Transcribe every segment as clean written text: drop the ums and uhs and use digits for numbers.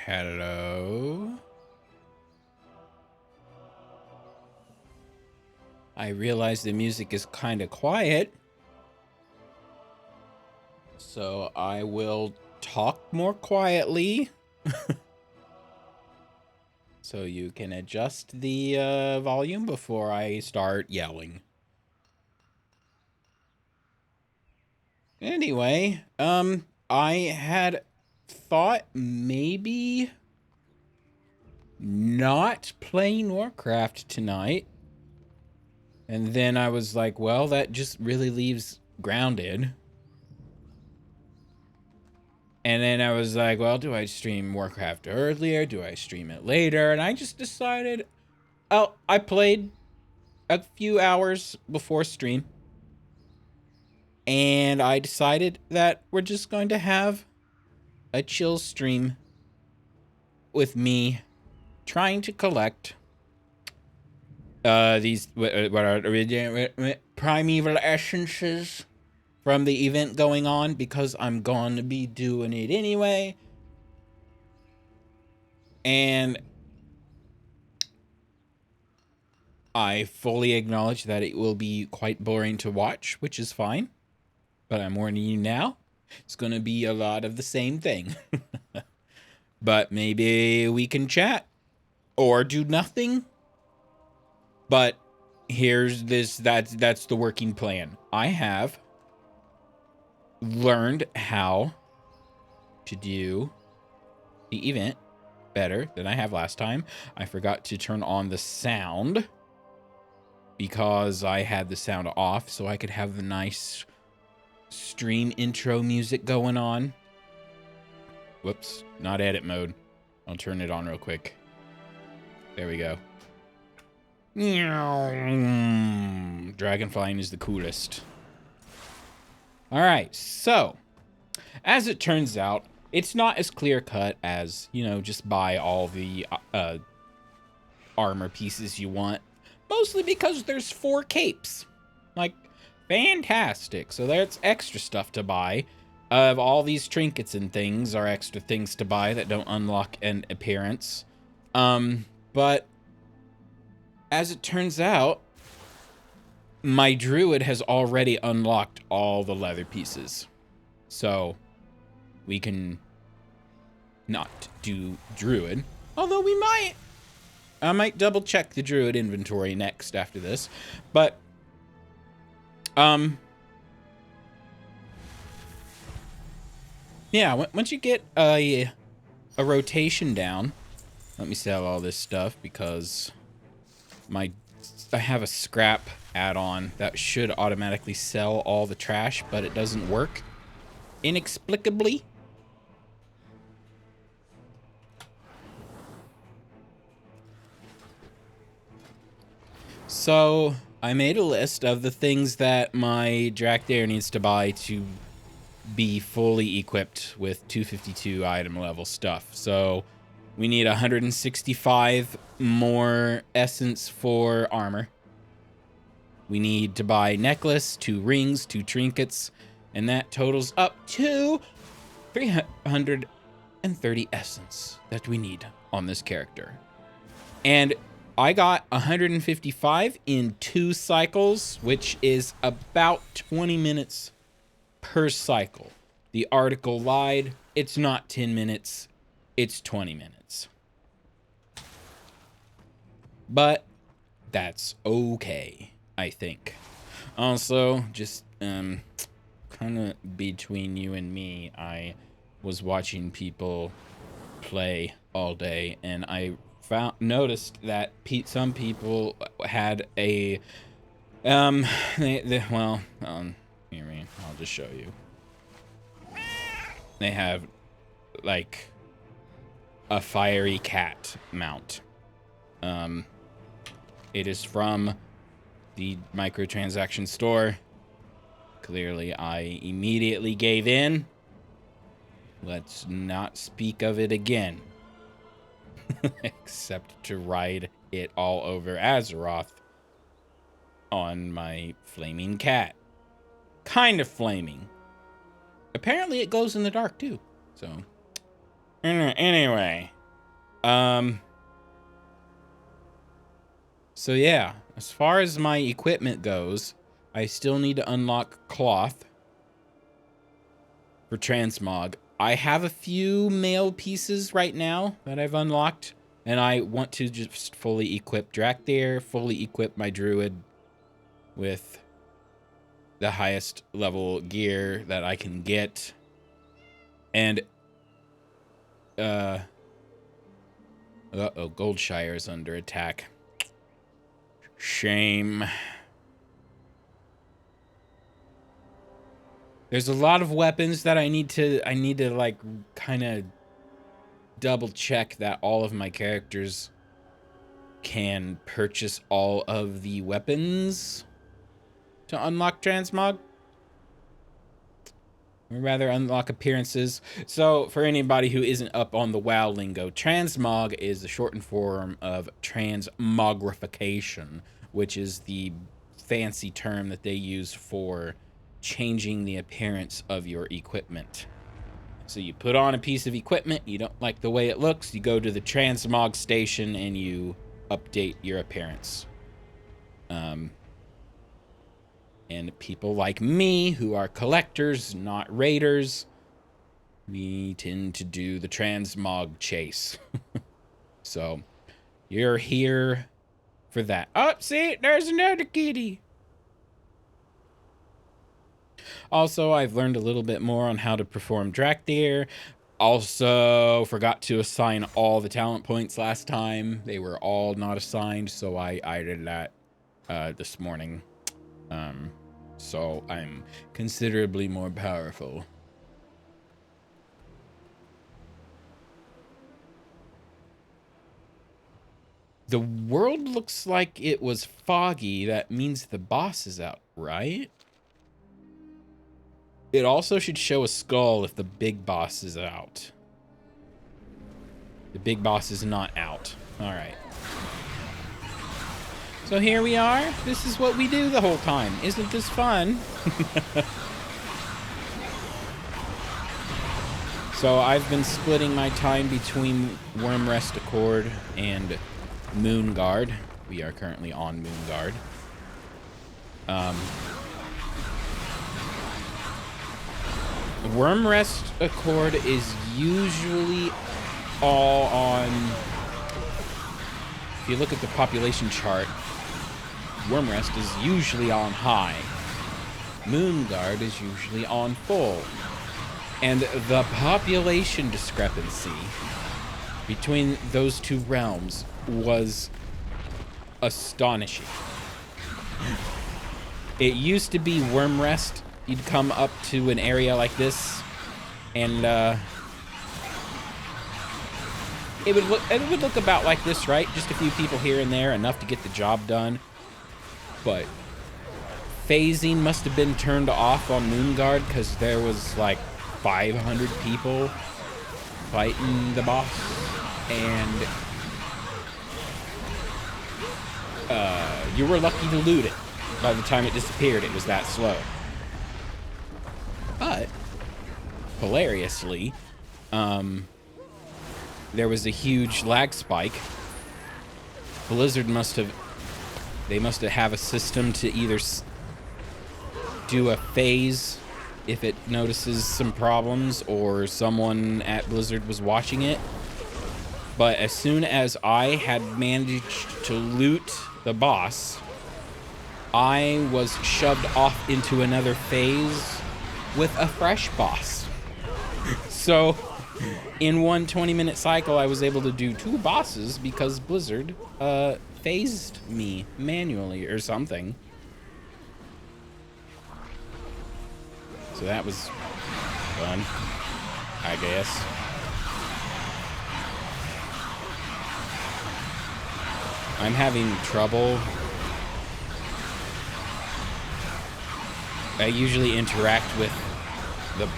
Hello. I realize the music is kind of quiet, so I will talk more quietly so you can adjust the volume before I start yelling. Anyway, I had thought maybe not playing Warcraft tonight. And then I was like, well, that just really leaves Grounded. And then I was like, well, do I stream Warcraft earlier? Do I stream it later? And I just decided, oh, I played a few hours before stream. And I decided that we're just going to have a chill stream with me trying to collect these what are primeval essences from the event going on, because I'm going to be doing it anyway. And I fully acknowledge that it will be quite boring to watch, which is fine. But I'm warning you now, it's going to be a lot of the same thing. But maybe we can chat or do nothing. But here's this, that's the working plan. I have learned how to do the event better than I have last time. I forgot to turn on the sound because I had the sound off so I could have the nice stream intro music going on. Whoops, not edit mode. I'll turn it on real quick. There we go. Dragonflight is the coolest. All right, so as it turns out, it's not as clear cut as, you know, just buy all the armor pieces you want. Mostly because there's 4 capes. Like, fantastic. So there's extra stuff to buy. Of all these trinkets and things are extra things to buy that don't unlock an appearance. But as it turns out, my druid has already unlocked all the leather pieces. So we can not do druid. Although we might. I might double check the druid inventory next after this. But yeah, once you get a rotation down, let me sell all this stuff because I have a scrap add-on that should automatically sell all the trash, but it doesn't work inexplicably. So I made a list of the things that my Drakdare needs to buy to be fully equipped with 252 item level stuff. So we need 165 more essence for armor. We need to buy necklace, 2 rings, 2 trinkets, and that totals up to 330 essence that we need on this character. And I got 155 in 2 cycles, which is about 20 minutes per cycle. The article lied. It's not 10 minutes. It's 20 minutes. But that's okay, I think. Also, just kind of between you and me, I was watching people play all day, and I noticed that some people had a well, hear me, I'll just show you. They have like a fiery cat mount. It is from the microtransaction store. Clearly I immediately gave in. Let's not speak of it again. Except to ride it all over Azeroth on my flaming cat. Kind of flaming. Apparently it glows in the dark too. So Anyway. So yeah, as far as my equipment goes, I still need to unlock cloth for transmog. I have a few mail pieces right now that I've unlocked, and I want to just fully equip Drakthir, fully equip my druid with the highest level gear that I can get. And uh-oh, Goldshire is under attack. Shame. There's a lot of weapons that I need to like kind of double check that all of my characters can purchase all of the weapons to unlock transmog. Or rather, unlock appearances. So, for anybody who isn't up on the WoW lingo, transmog is the shortened form of transmogrification, which is the fancy term that they use for changing the appearance of your equipment. So you put on a piece of equipment, you don't like the way it looks, you go to the transmog station and you update your appearance. And people like me, who are collectors, not raiders, we tend to do the transmog chase. So, you're here for that. Oh, see, there's another kitty. Also, I've learned a little bit more on how to perform Drakthir. Also, forgot to assign all the talent points last time. They were all not assigned, so I did that this morning. So I'm considerably more powerful. The world looks like it was foggy. That means the boss is out, right? It also should show a skull if the big boss is out. The big boss is not out. All right. So here we are. This is what we do the whole time. Isn't this fun? So I've been splitting my time between Wormrest Accord and Moonguard. We are currently on Moonguard. Wormrest Accord is usually all on... If you look at the population chart, Wormrest is usually on high. Moonguard is usually on full. And the population discrepancy between those two realms was astonishing. It used to be Wormrest. You'd come up to an area like this, and it would look about like this, right? Just a few people here and there, enough to get the job done. But phasing must have been turned off on Moonguard because there was like 500 people fighting the boss, and you were lucky to loot it. By the time it disappeared, it was that slow. But hilariously, there was a huge lag spike. Blizzard must have a system to either do a phase if it notices some problems, or someone at Blizzard was watching it. But as soon as I had managed to loot the boss, I was shoved off into another phase with a fresh boss. So in one 20-minute cycle, I was able to do 2 bosses because Blizzard phased me manually or something. So that was fun, I guess. I'm having trouble. I usually interact with the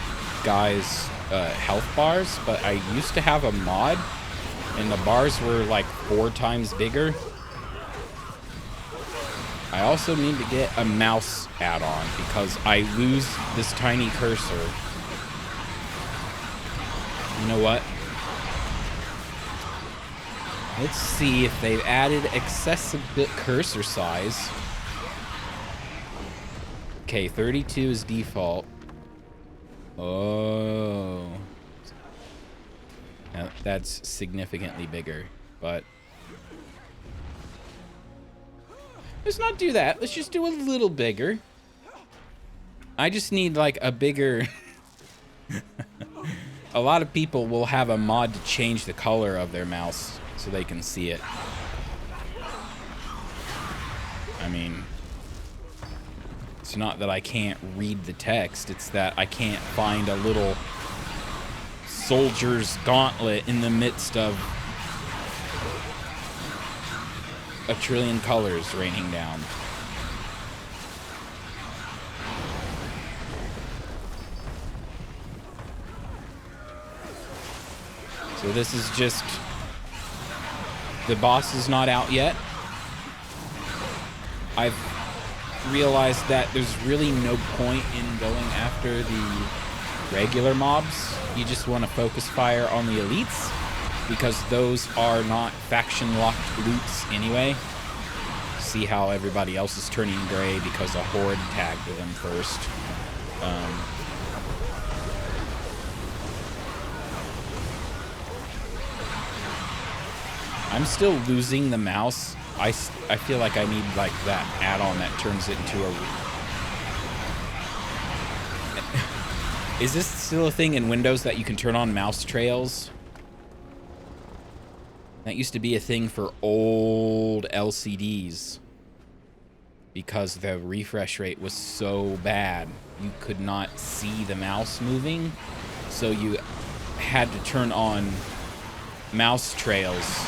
guy's health bars, but I used to have a mod, and the bars were like 4 times bigger. I also need to get a mouse add-on because I lose this tiny cursor. You know what? Let's see if they've added excessive cursor size. Okay, 32 is default. Oh. Now, that's significantly bigger, but... Let's not do that. Let's just do a little bigger. I just need, like, a bigger... A lot of people will have a mod to change the color of their mouse so they can see it. I mean... It's not that I can't read the text, it's that I can't find a little soldier's gauntlet in the midst of a trillion colors raining down. So this is just... The boss is not out yet. I've realized that there's really no point in going after the regular mobs. You just want to focus fire on the elites, because those are not faction-locked loots anyway. See how everybody else is turning gray because a horde tagged them first. I'm still losing the mouse. I feel like I need, like, that add-on that turns it into a... Is this still a thing in Windows that you can turn on mouse trails? That used to be a thing for old LCDs. Because the refresh rate was so bad. You could not see the mouse moving. So you had to turn on mouse trails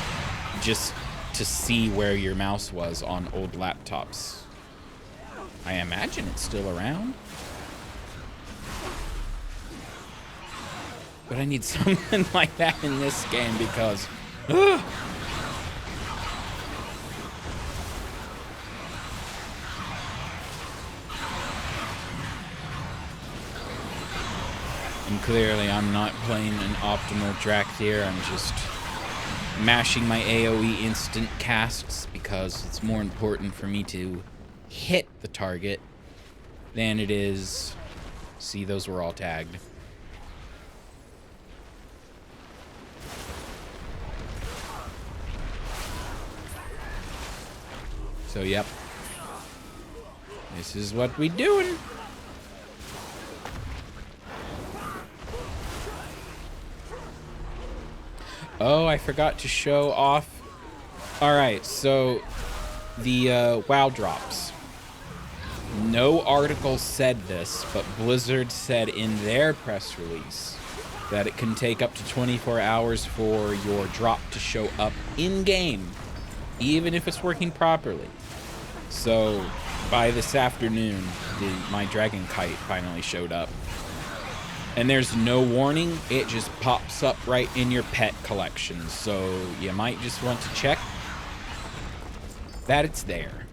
just to see where your mouse was on old laptops. I imagine it's still around. But I need something like that in this game because... And clearly I'm not playing an optimal Drakthir, I'm just mashing my AoE instant casts because it's more important for me to hit the target than it is... See, those were all tagged. So, yep. This is what we doing. Oh, I forgot to show off. Alright, so the WoW drops. No article said this, but Blizzard said in their press release that it can take up to 24 hours for your drop to show up in-game, even if it's working properly. So, by this afternoon, my Dragon Kite finally showed up. And there's no warning, it just pops up right in your pet collection. So you might just want to check that it's there.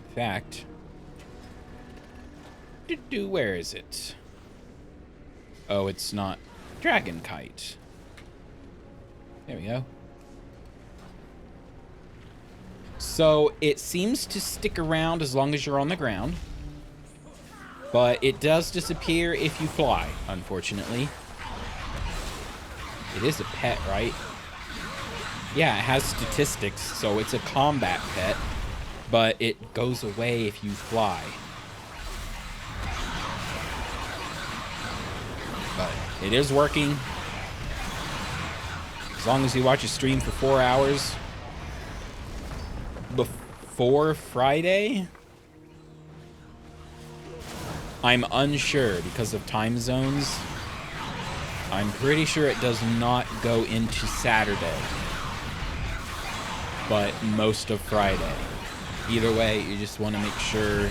In fact, where is it? Oh, it's not Dragon Kite. There we go. So it seems to stick around as long as you're on the ground. But it does disappear if you fly, unfortunately. It is a pet, right? Yeah, it has statistics, so it's a combat pet. But it goes away if you fly. But it is working. As long as you watch a stream for 4 hours before Friday... I'm unsure because of time zones. I'm pretty sure it does not go into Saturday, but most of Friday. Either way, you just want to make sure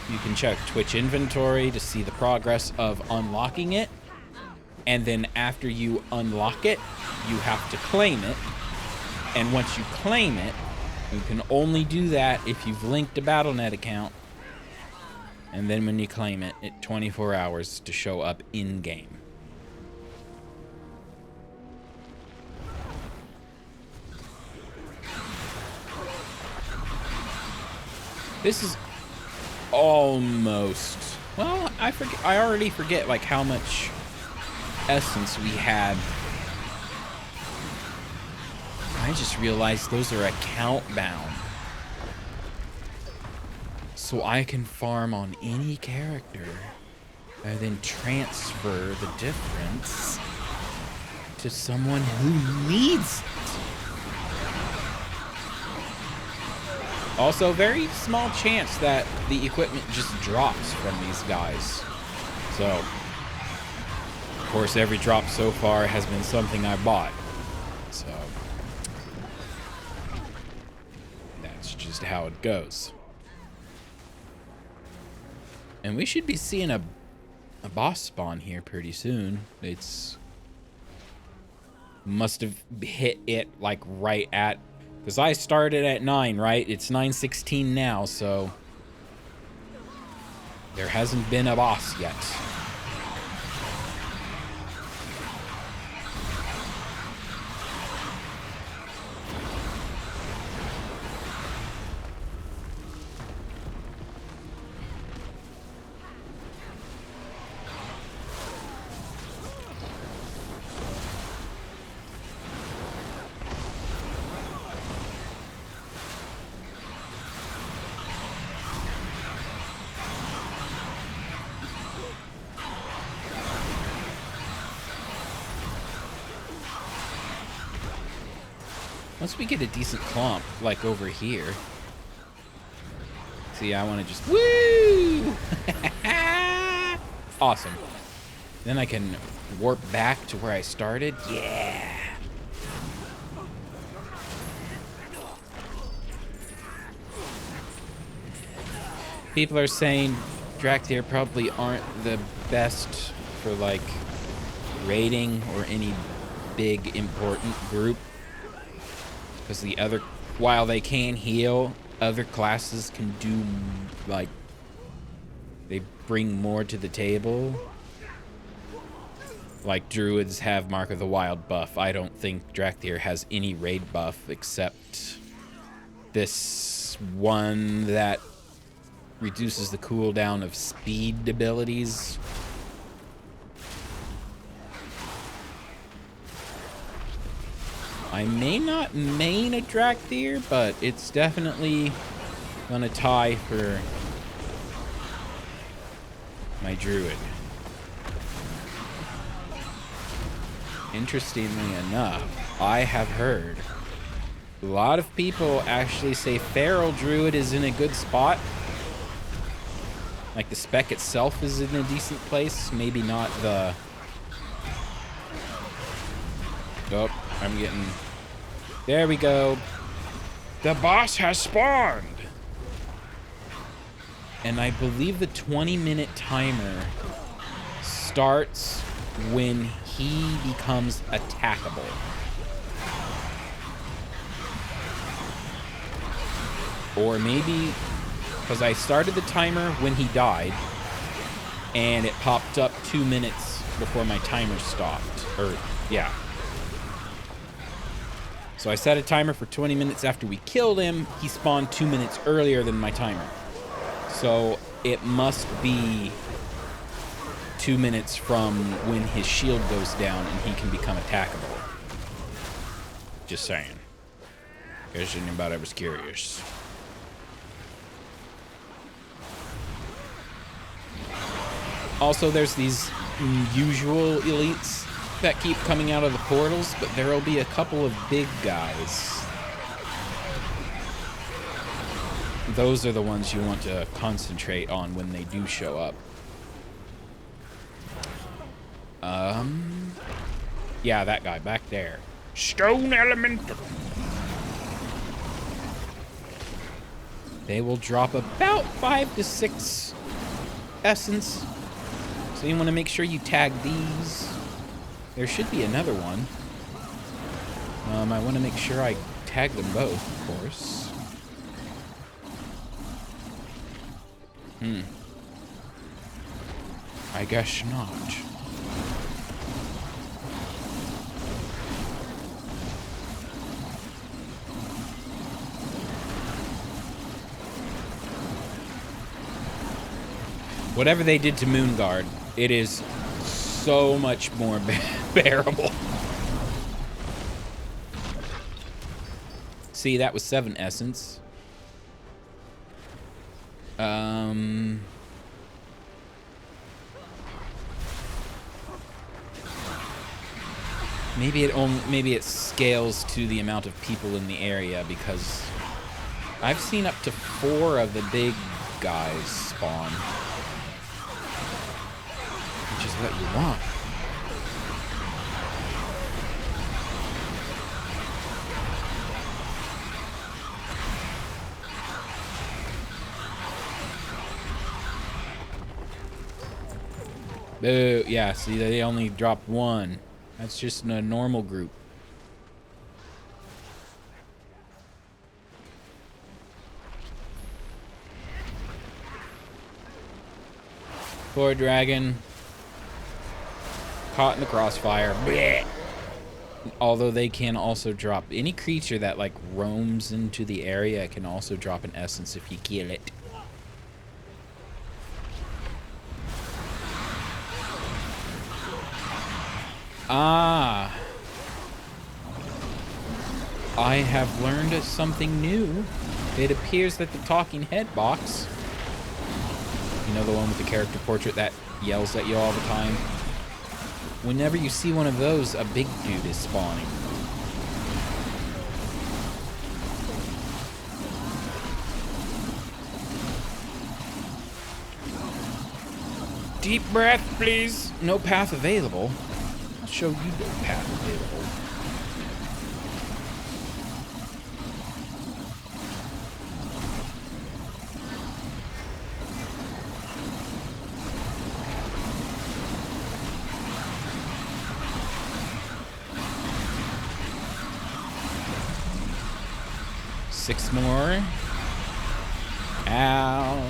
you can check Twitch inventory to see the progress of unlocking it. And then after you unlock it, you have to claim it. And once you claim it, you can only do that if you've linked a Battle.net account. And then when you claim it, 24 hours to show up in-game. This is almost... Well, I already forget, like, how much essence we had. I just realized those are account bound. So I can farm on any character and then transfer the difference to someone who needs it. Also, very small chance that the equipment just drops from these guys. So, of course, every drop so far has been something I bought. So, that's just how it goes. And we should be seeing a boss spawn here pretty soon. It's must have hit it like right at, because I started at 9, right? It's 9:16 now, so there hasn't been a boss yet. Once we get a decent clump, like over here. See, I want to just, woo! Awesome. Then I can warp back to where I started. Yeah! People are saying Drakthir probably aren't the best for, like, raiding or any big important group. Because the other, while they can heal, other classes can do, like, they bring more to the table. Like, druids have Mark of the Wild buff. I don't think Drakthir has any raid buff except this one that reduces the cooldown of speed abilities. I may not main a Drakthir, but it's definitely gonna tie for my druid. Interestingly enough, I have heard a lot of people actually say Feral Druid is in a good spot. Like the spec itself is in a decent place, maybe not the... Oh, I'm getting... There we go. The boss has spawned! And I believe the 20-minute timer starts when he becomes attackable. Or maybe... Because I started the timer when he died, and it popped up 2 minutes before my timer stopped. Or, yeah. So I set a timer for 20 minutes after we killed him. He spawned 2 minutes earlier than my timer. So it must be 2 minutes from when his shield goes down and he can become attackable. Just saying. In case anybody was curious. Also, there's these usual elites that keep coming out of the portals, but there will be a couple of big guys. Those are the ones you want to concentrate on when they do show up. Yeah, that guy back there. Stone Elemental. They will drop about 5 to 6 essence. So you want to make sure you tag these. There should be another one. I want to make sure I tag them both, of course. I guess not. Whatever they did to Moonguard, it is so much more bearable. See, that was 7 essence. Maybe it scales to the amount of people in the area, because I've seen up to 4 of the big guys spawn, which is what you want. Boo, yeah, see, they only dropped 1. That's just a normal group. Poor dragon. Caught in the crossfire. Blech. Although they can also drop... Any creature that, like, roams into the area can also drop an essence if you kill it. Ah. I have learned something new. It appears that the talking head box, you know, the one with the character portrait that yells at you all the time, whenever you see one of those, a big dude is spawning. Deep breath, please. No path available. I'll show you no path available. Six more. Ow.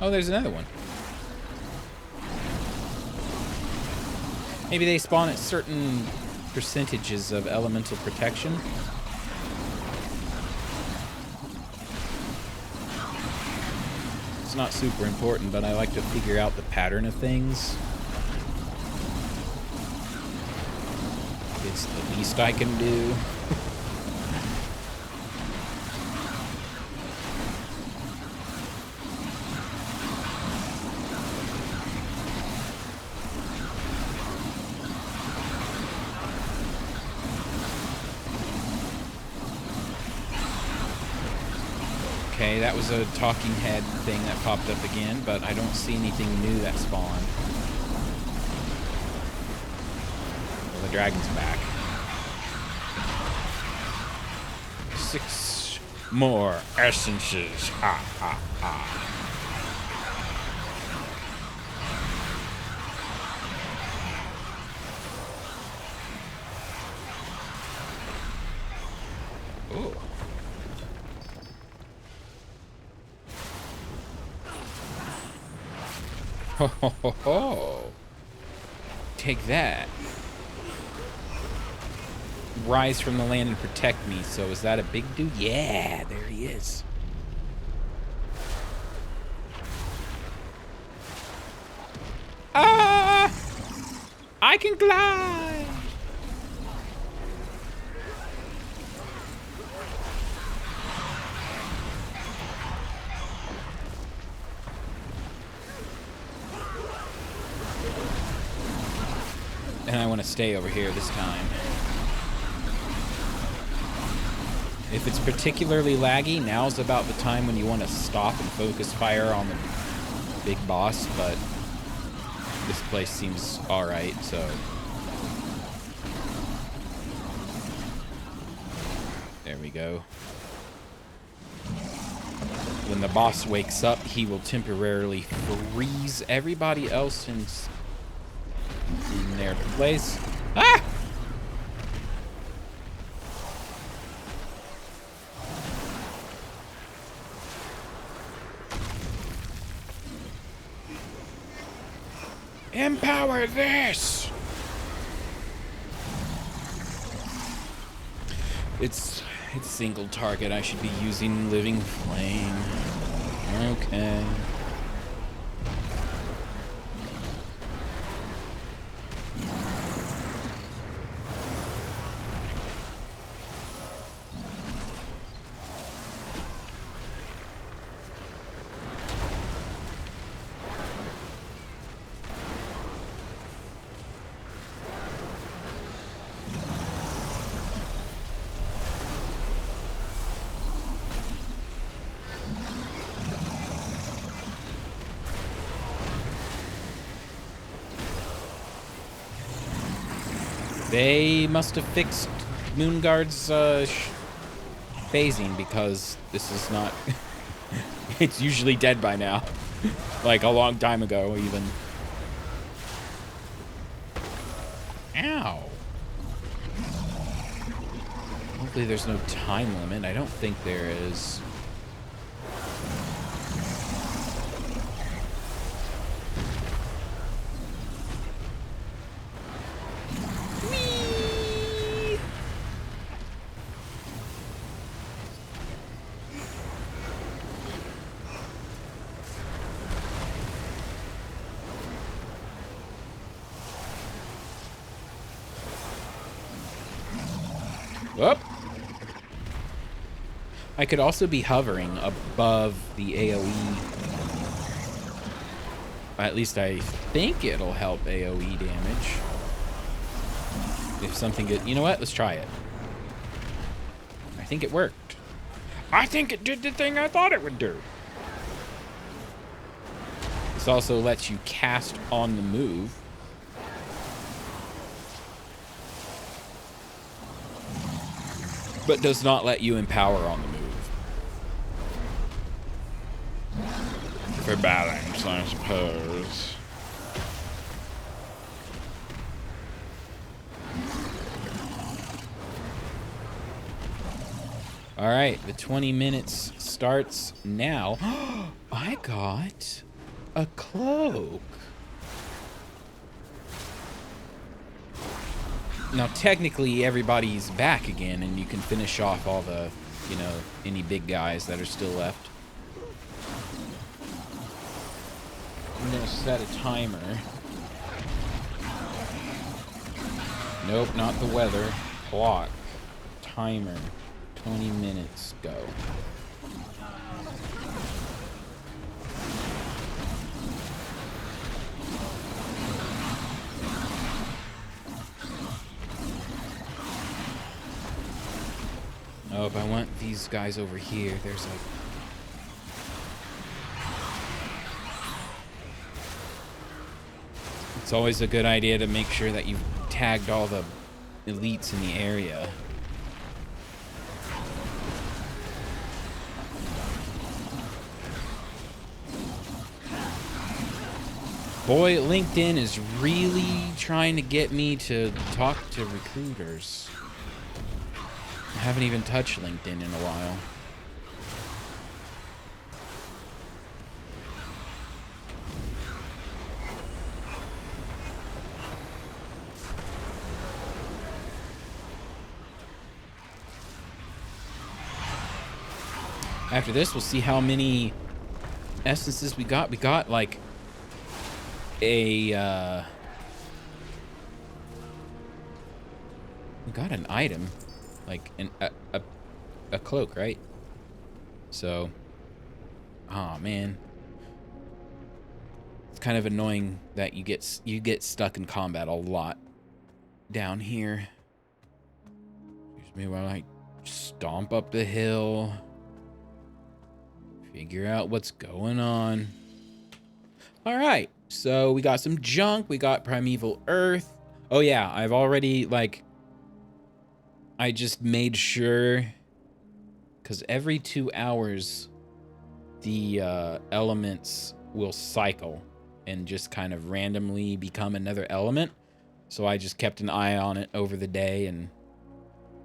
Oh, there's another one. Maybe they spawn at certain percentages of elemental protection. It's not super important, but I like to figure out the pattern of things. It's the least I can do. Okay, that was a talking head thing that popped up again, but I don't see anything new that spawned. Well, the dragon's back. 6 more essences. Ha ha ha. Ooh. Ho ho ho ho. Take that. Rise from the land and protect me. So is that a big dude? Yeah, there he is. Ah! I can glide! And I want to stay over here this time. If it's particularly laggy, now's about the time when you want to stop and focus fire on the big boss, but this place seems alright, so... There we go. When the boss wakes up, he will temporarily freeze everybody else in their place. Ah! Empower this! It's single target. I should be using Living Flame. Okay. They must have fixed Moonguard's phasing, because this is not... It's usually dead by now. Like a long time ago, even. Ow. Hopefully there's no time limit. I don't think there is. Whoop. I could also be hovering above the AoE. At least I think it'll help AoE damage. If something good... You know what? Let's try it. I think it worked. I think it did the thing I thought it would do. This also lets you cast on the move. But does not let you empower on the move. For balance, I suppose. All right, the 20 minutes starts now. I got a cloak. Now, technically, everybody's back again, and you can finish off all the, you know, any big guys that are still left. I'm gonna set a timer. Nope, not the weather. Clock. Timer. 20 minutes. Go. Oh, if I want these guys over here, there's like... It's always a good idea to make sure that you've tagged all the elites in the area. Boy, LinkedIn is really trying to get me to talk to recruiters. I haven't even touched LinkedIn in a while. After this, we'll see how many essences we got. We got like a we got an item, like a cloak, right? So, oh man, it's kind of annoying that you get stuck in combat a lot down here. Excuse me while I stomp up the hill, figure out what's going on. All right, so we got some junk. We got Primeval Earth. Oh yeah, I've already, like, I just made sure, because every 2 hours, the elements will cycle and just kind of randomly become another element. So I just kept an eye on it over the day and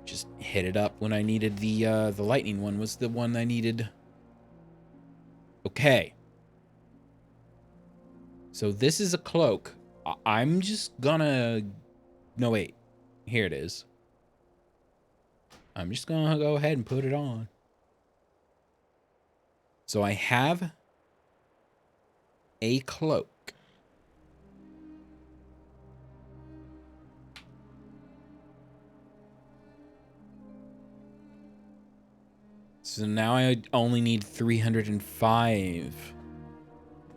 just hit it up when I needed the lightning one was the one I needed. Okay. So this is a cloak. I'm just gonna... No, wait. Here it is. I'm just gonna go ahead and put it on. So I have a cloak. So now I only need 305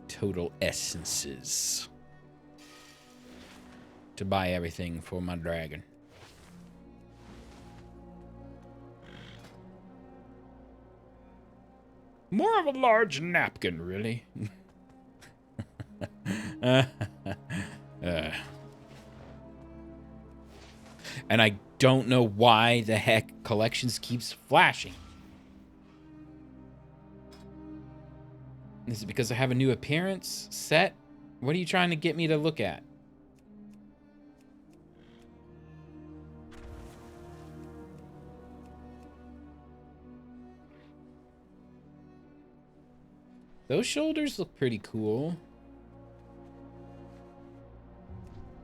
total essences to buy everything for my dragon. More of a large napkin, really. And I don't know why the heck collections keeps flashing. Is it because I have a new appearance set? What are you trying to get me to look at? Those shoulders look pretty cool.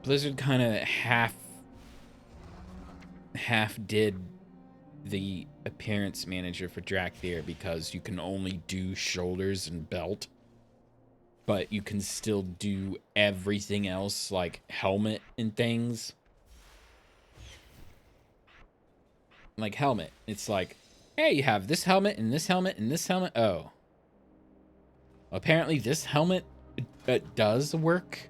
Blizzard kind of half did the appearance manager for Drakthir because you can only do shoulders and belt, but you can still do everything else like helmet and things. Like helmet, it's like, hey, you have this helmet and this helmet and this helmet. Oh, apparently this helmet does work.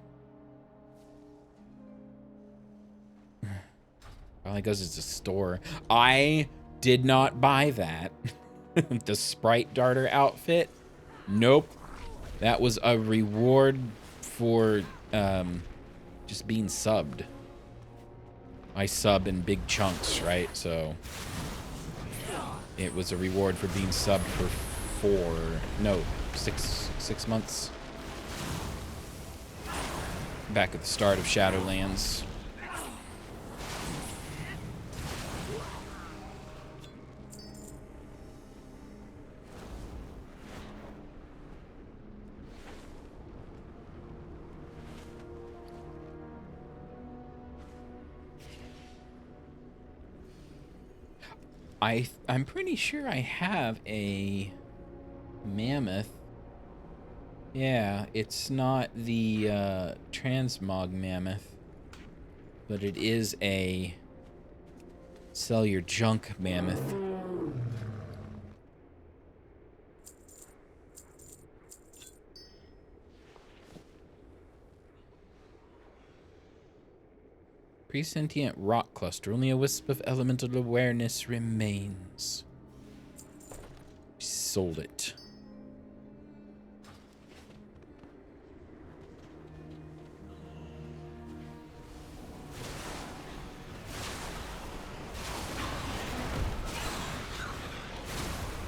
Probably goes as a store. I did not buy that. The Sprite Darter outfit. Nope. That was a reward for just being subbed. I sub in big chunks, right? So it was a reward for being subbed for 6 months. Back at the start of Shadowlands. I'm pretty sure I have a mammoth. Yeah, it's not the transmog mammoth, but it is a sell your junk mammoth. Pre-sentient rock cluster. Only a wisp of elemental awareness remains. Sold it.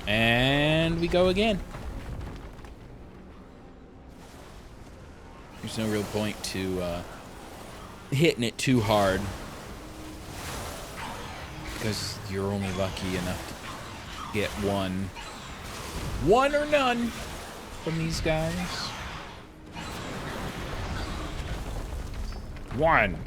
And we go again. There's no real point to hitting it too hard, because you're only lucky enough to get one or none from these guys. One.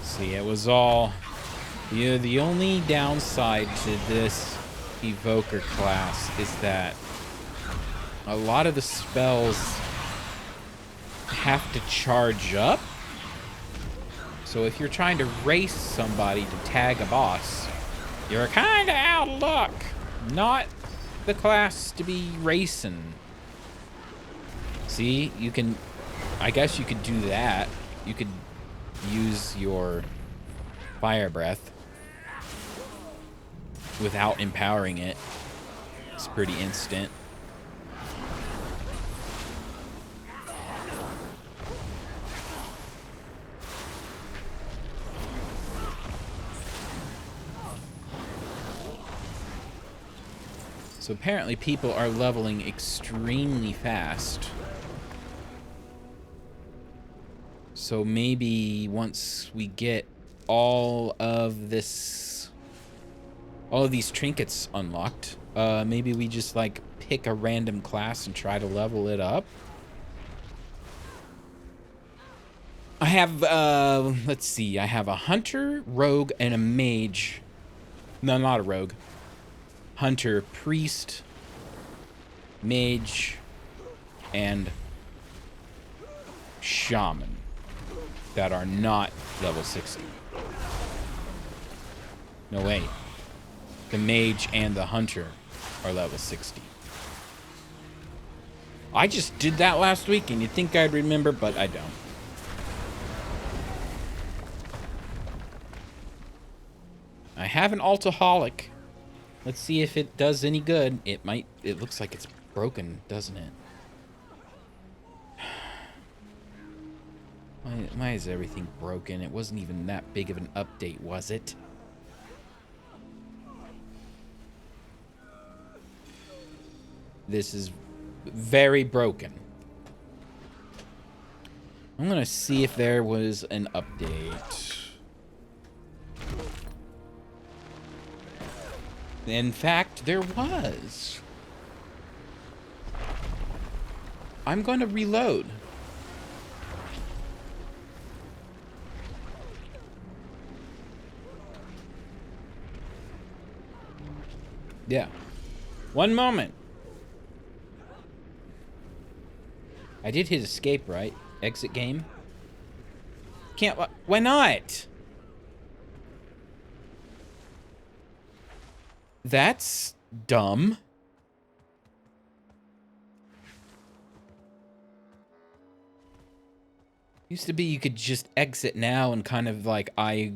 See, it was all... Yeah, the only downside to this evoker class is that a lot of the spells have to charge up. So if you're trying to race somebody to tag a boss, you're kind of out of luck. Not the class to be racing. See, you can... I guess you could do that. You could use your fire breath without empowering it. It's pretty instant. So apparently people are leveling extremely fast. So maybe once we get all of these trinkets unlocked, maybe we just like pick a random class and try to level it up. I have, let's see, I have a hunter, rogue, and a mage. No, not a rogue. Hunter, priest, mage, and shaman that are not level 60. No, wait. The mage and the hunter are level 60. I just did that last week, and you'd think I'd remember, but I don't. I have an Altaholic. Let's see if it does any good. It might. It looks like it's broken, doesn't it? Why is everything broken? It wasn't even that big of an update, was it? This is very broken. I'm gonna see if there was an update. In fact, there was. I'm going to reload. Yeah. One moment. I did hit escape, right? Exit game. Can't. Why not? That's dumb. Used to be you could just exit now and kind of like I'll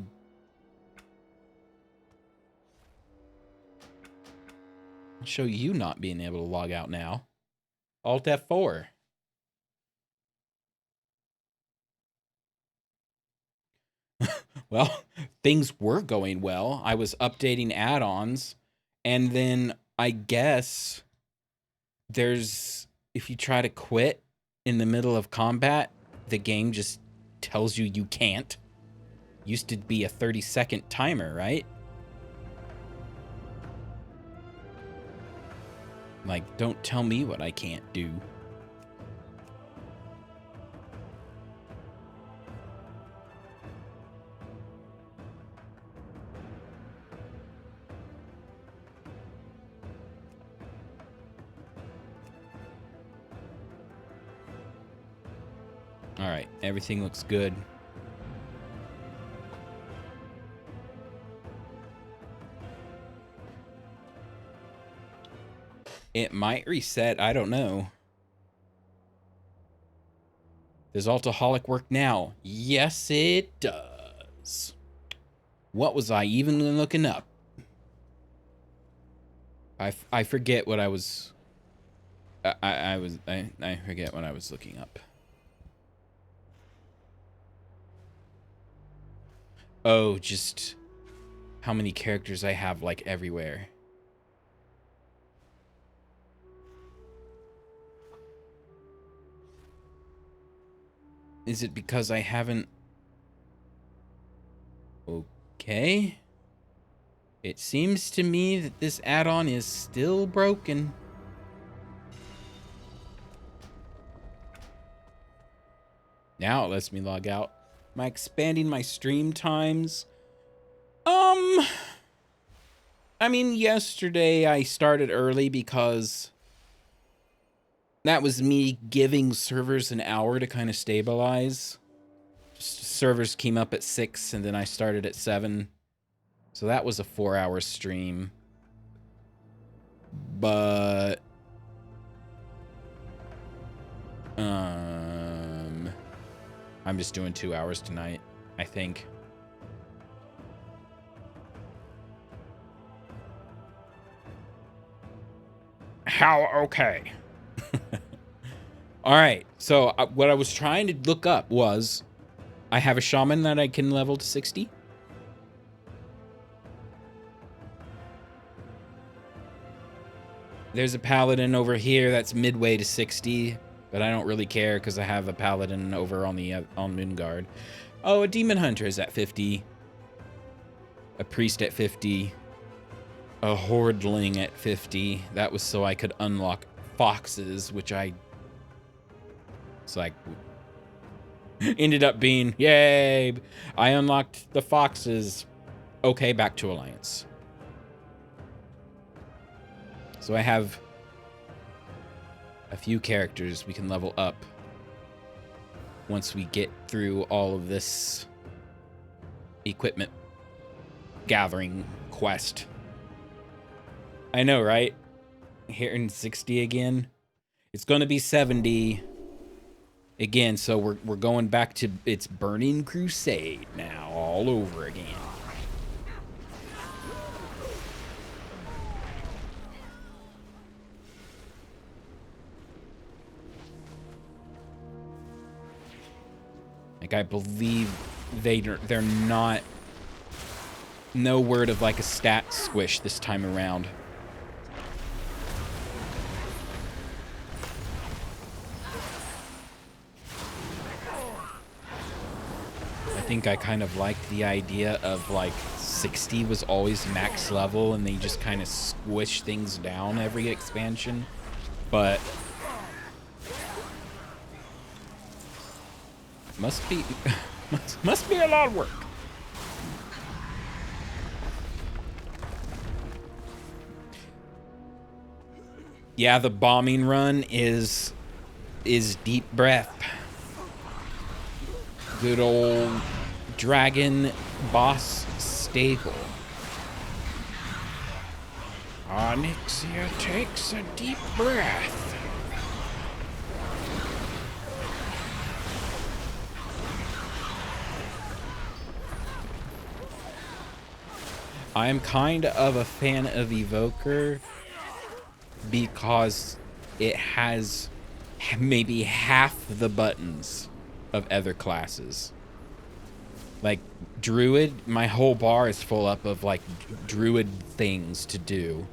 show you not being able to log out now. Alt F4. Well, things were going well. I was updating add-ons, and then I guess if you try to quit in the middle of combat, the game just tells you you can't. Used to be a 30-second timer, right? Like, don't tell me what I can't do. All right, everything looks good. It might reset, I don't know. Does Altaholic work now? Yes, it does. What was I even looking up? I forget what I was... I forget what I was looking up. Oh, just how many characters I have, like, everywhere. Is it because I haven't... Okay. It seems to me that this add-on is still broken. Now it lets me log out. Am I expanding my stream times? I mean, yesterday I started early because that was me giving servers an hour to kind of stabilize. Just servers came up at 6 and then I started at 7. So that was a 4-hour stream. But I'm just doing 2 hours tonight, I think. How okay. All right, so what I was trying to look up was I have a shaman that I can level to 60. There's a paladin over here that's midway to 60, but I don't really care because I have a paladin over on the on Moonguard. Oh, a demon hunter is at 50. A priest at 50. A hordeling at 50. That was so I could unlock foxes, which I... It's like... ended up being, yay! I unlocked the foxes. Okay, back to Alliance. So I have a few characters we can level up once we get through all of this equipment gathering quest. I know, right? Hitting 60 again. It's going to be 70 again, so we're going back to its Burning Crusade now, all over again. Like, I believe they're not... No word of, like, a stat squish this time around. I think I kind of liked the idea of, like, 60 was always max level and they just kind of squish things down every expansion. But... must be a lot of work. Yeah, the bombing run is deep breath. Good old dragon boss staple. Onyxia takes a deep breath. I'm kind of a fan of Evoker because it has maybe half the buttons of other classes. Like Druid, my whole bar is full up of like Druid things to do.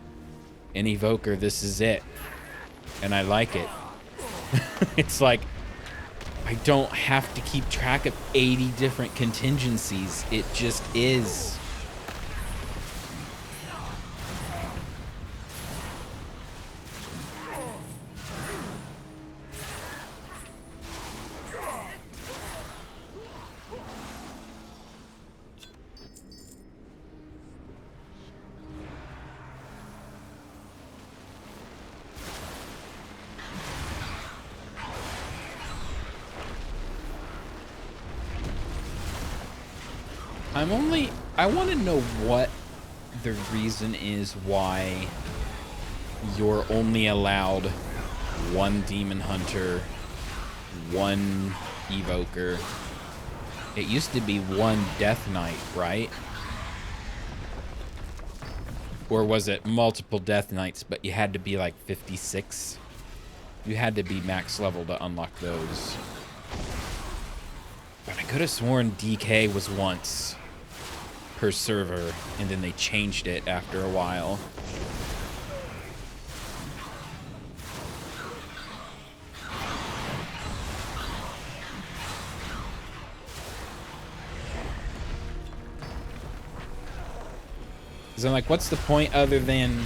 And Evoker, this is it. And I like it. It's like, I don't have to keep track of 80 different contingencies. It just is. I want to know what the reason is why you're only allowed one demon hunter, one evoker. It used to be one death knight, right? Or was it multiple death knights, but you had to be like 56? You had to be max level to unlock those. But I could have sworn DK was once per server, and then they changed it after a while. Because I'm like, what's the point other than...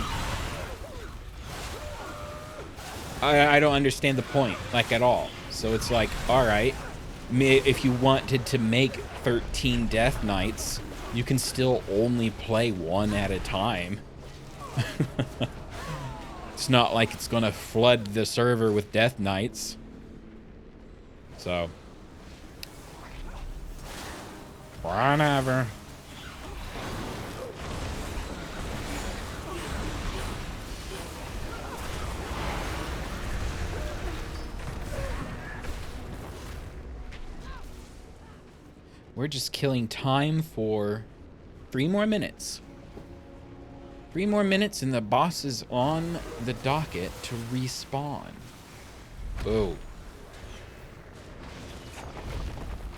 I don't understand the point, like, at all. So it's like, alright, if you wanted to make 13 Death Knights, you can still only play one at a time. It's not like it's gonna flood the server with Death Knights. So. Whatever. We're just killing time for 3 more minutes. 3 more minutes and the boss is on the docket to respawn. Oh.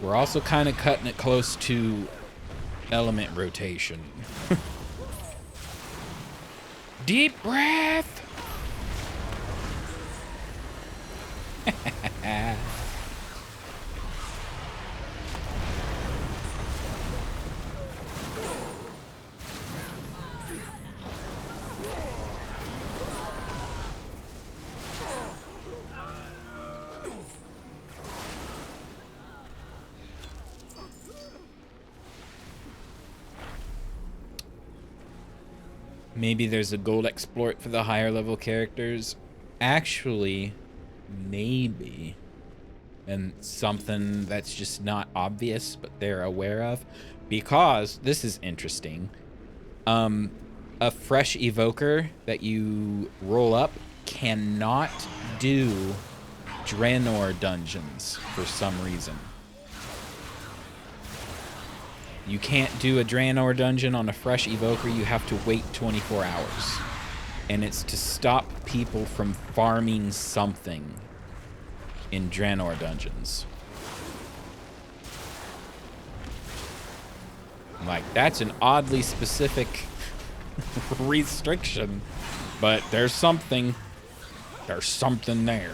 We're also kind of cutting it close to element rotation. Deep breath. Maybe there's a gold exploit for the higher level characters. Actually, maybe. And something that's just not obvious, but they're aware of. Because, this is interesting. A fresh evoker that you roll up cannot do Draenor dungeons for some reason. You can't do a Draenor dungeon on a fresh evoker. You have to wait 24 hours. And it's to stop people from farming something in Draenor dungeons. Like, that's an oddly specific restriction, but there's something there.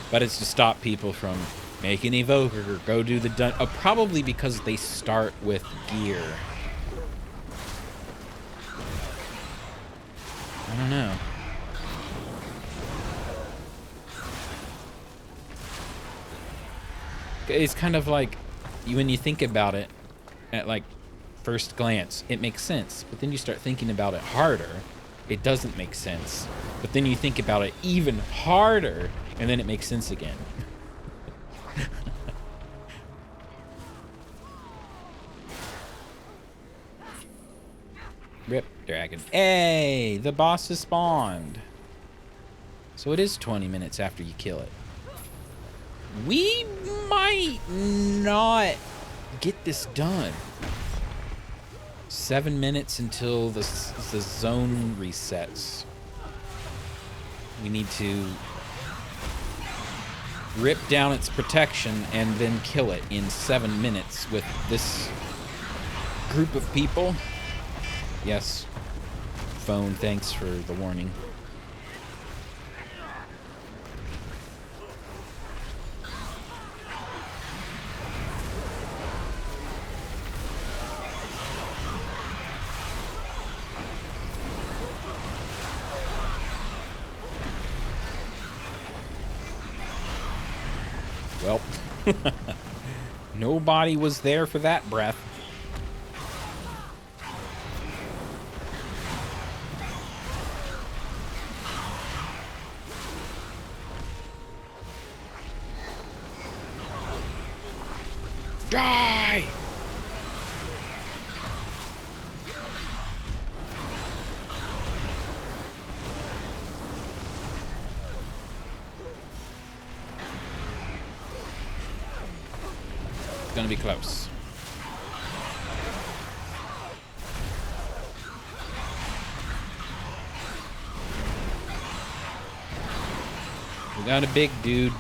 But it's to stop people from making evoker or go do the probably because they start with gear. I don't know. It's kind of like, when you think about it at like first glance, it makes sense. But then you start thinking about it harder, it doesn't make sense. But then you think about it even harder, and then it makes sense again. Rip dragon. Hey, the boss has spawned. So it is 20 minutes after you kill it. We might not get this done. 7 minutes until the zone resets. We need to rip down its protection and then kill it in 7 minutes with this group of people. Yes. Phone, thanks for the warning. Well, nobody was there for that breath. Die! It's gonna be close. We got a big dude.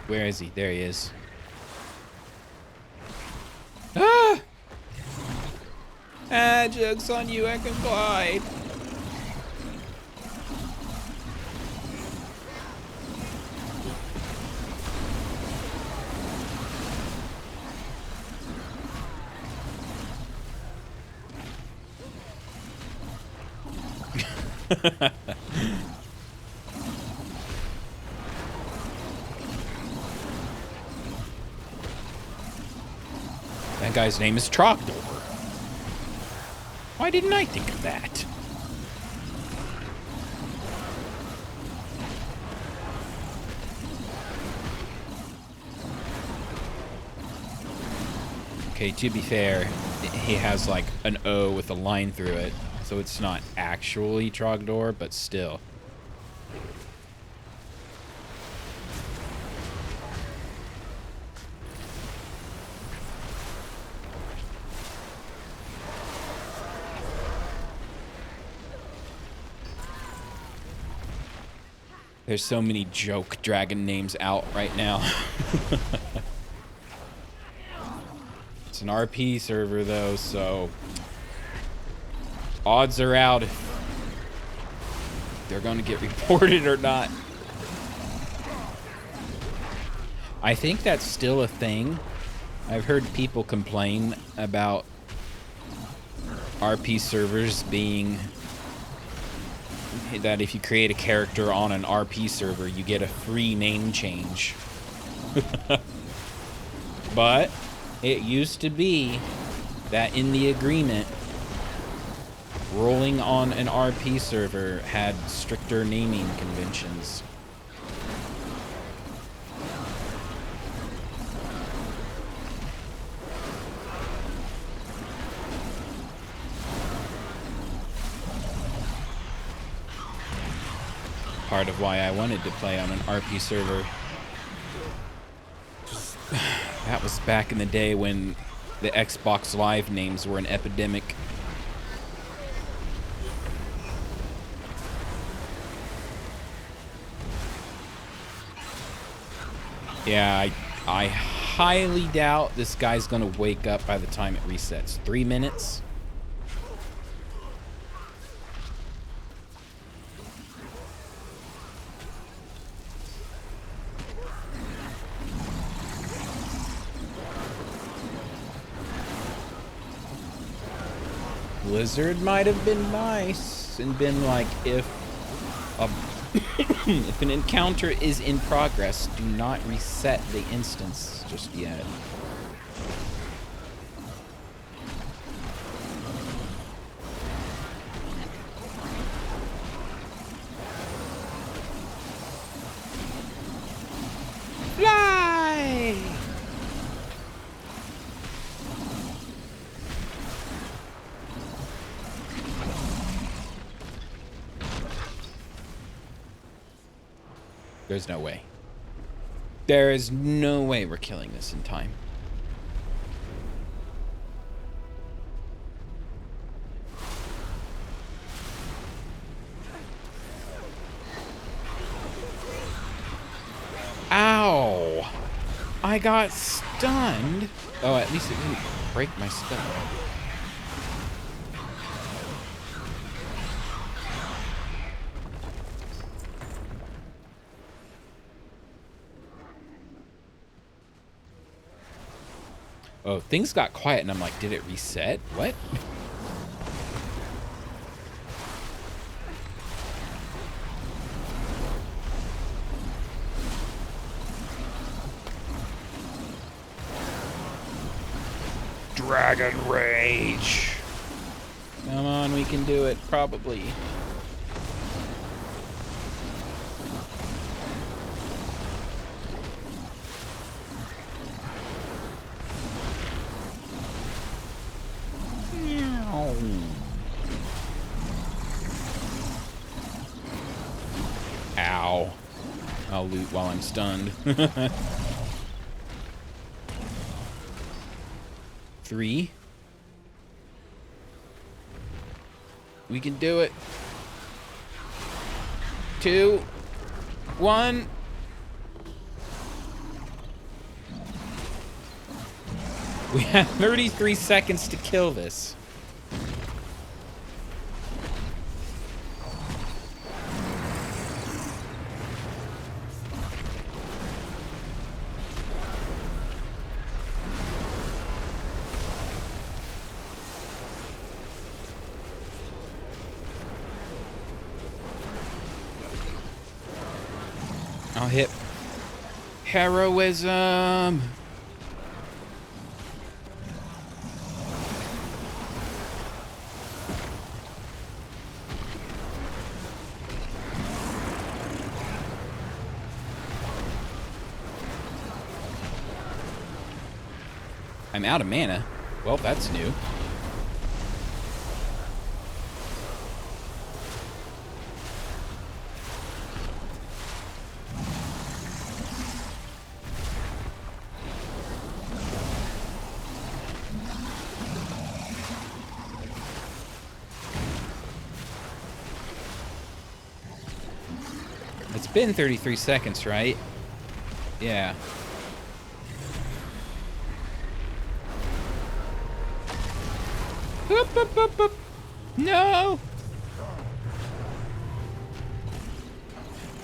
Where is he? There he is. Ah! Ah, joke's on you, I can glide. That guy's name is Trogdor. Why didn't I think of that? Okay, to be fair, he has like an O with a line through it, so it's not actually Trogdor, but still. There's so many joke dragon names out right now. It's an RP server though, so odds are out if they're going to get reported or not. I think that's still a thing. I've heard people complain about RP servers being that if you create a character on an RP server, you get a free name change. But it used to be that in the agreement, rolling on an RP server had stricter naming conventions. Part of why I wanted to play on an RP server. That was back in the day when the Xbox Live names were an epidemic. Yeah, I highly doubt this guy's gonna wake up by the time it resets. 3 minutes? Blizzard might have been nice and been like, if if an encounter is in progress, do not reset the instance just yet. Fly! There's no way. There is no way we're killing this in time. Ow! I got stunned. Oh, at least it didn't break my stun. Oh, things got quiet and I'm like, did it reset? What? Dragon Rage. Come on, we can do it, probably. Ow. I'll loot while I'm stunned. 3. We can do it. 2, 1. We have 33 seconds to kill this. I'll hit heroism. I'm out of mana. Well, that's new. It's been 33 seconds, right? Yeah. Boop, boop, boop, boop. No!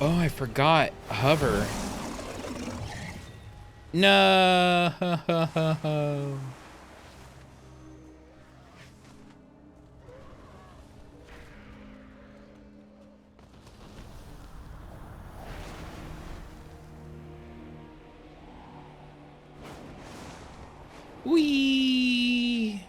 Oh, I forgot. Hover. No! Whee!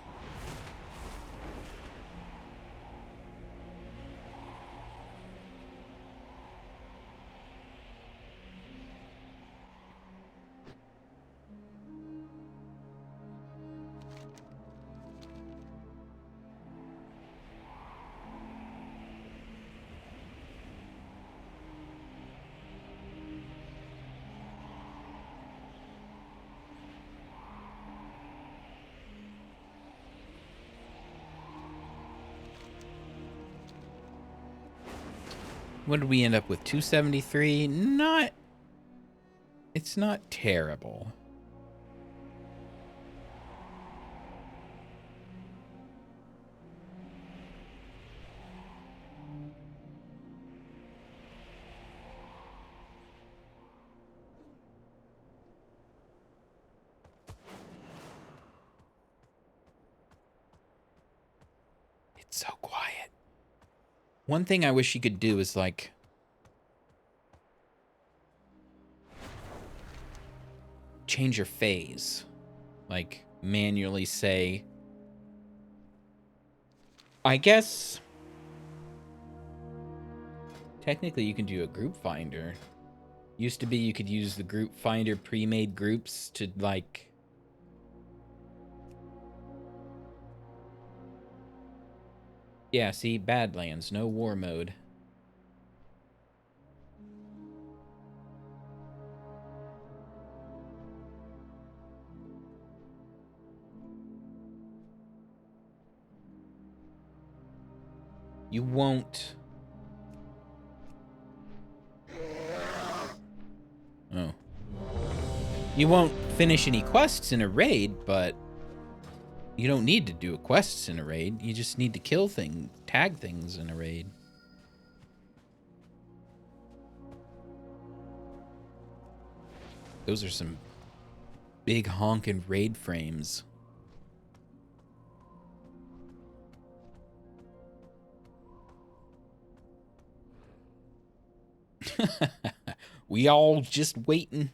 What did we end up with? 273? Not... It's not terrible. It's so quiet. One thing I wish you could do is, like... change your phase. Like, manually say... I guess... technically, you can do a group finder. Used to be you could use the group finder pre-made groups to, like... yeah, see? Badlands, no war mode. You won't... oh. You won't finish any quests in a raid, but... you don't need to do quests in a raid. You just need to kill things, tag things in a raid. Those are some big honkin' raid frames. We all just waiting.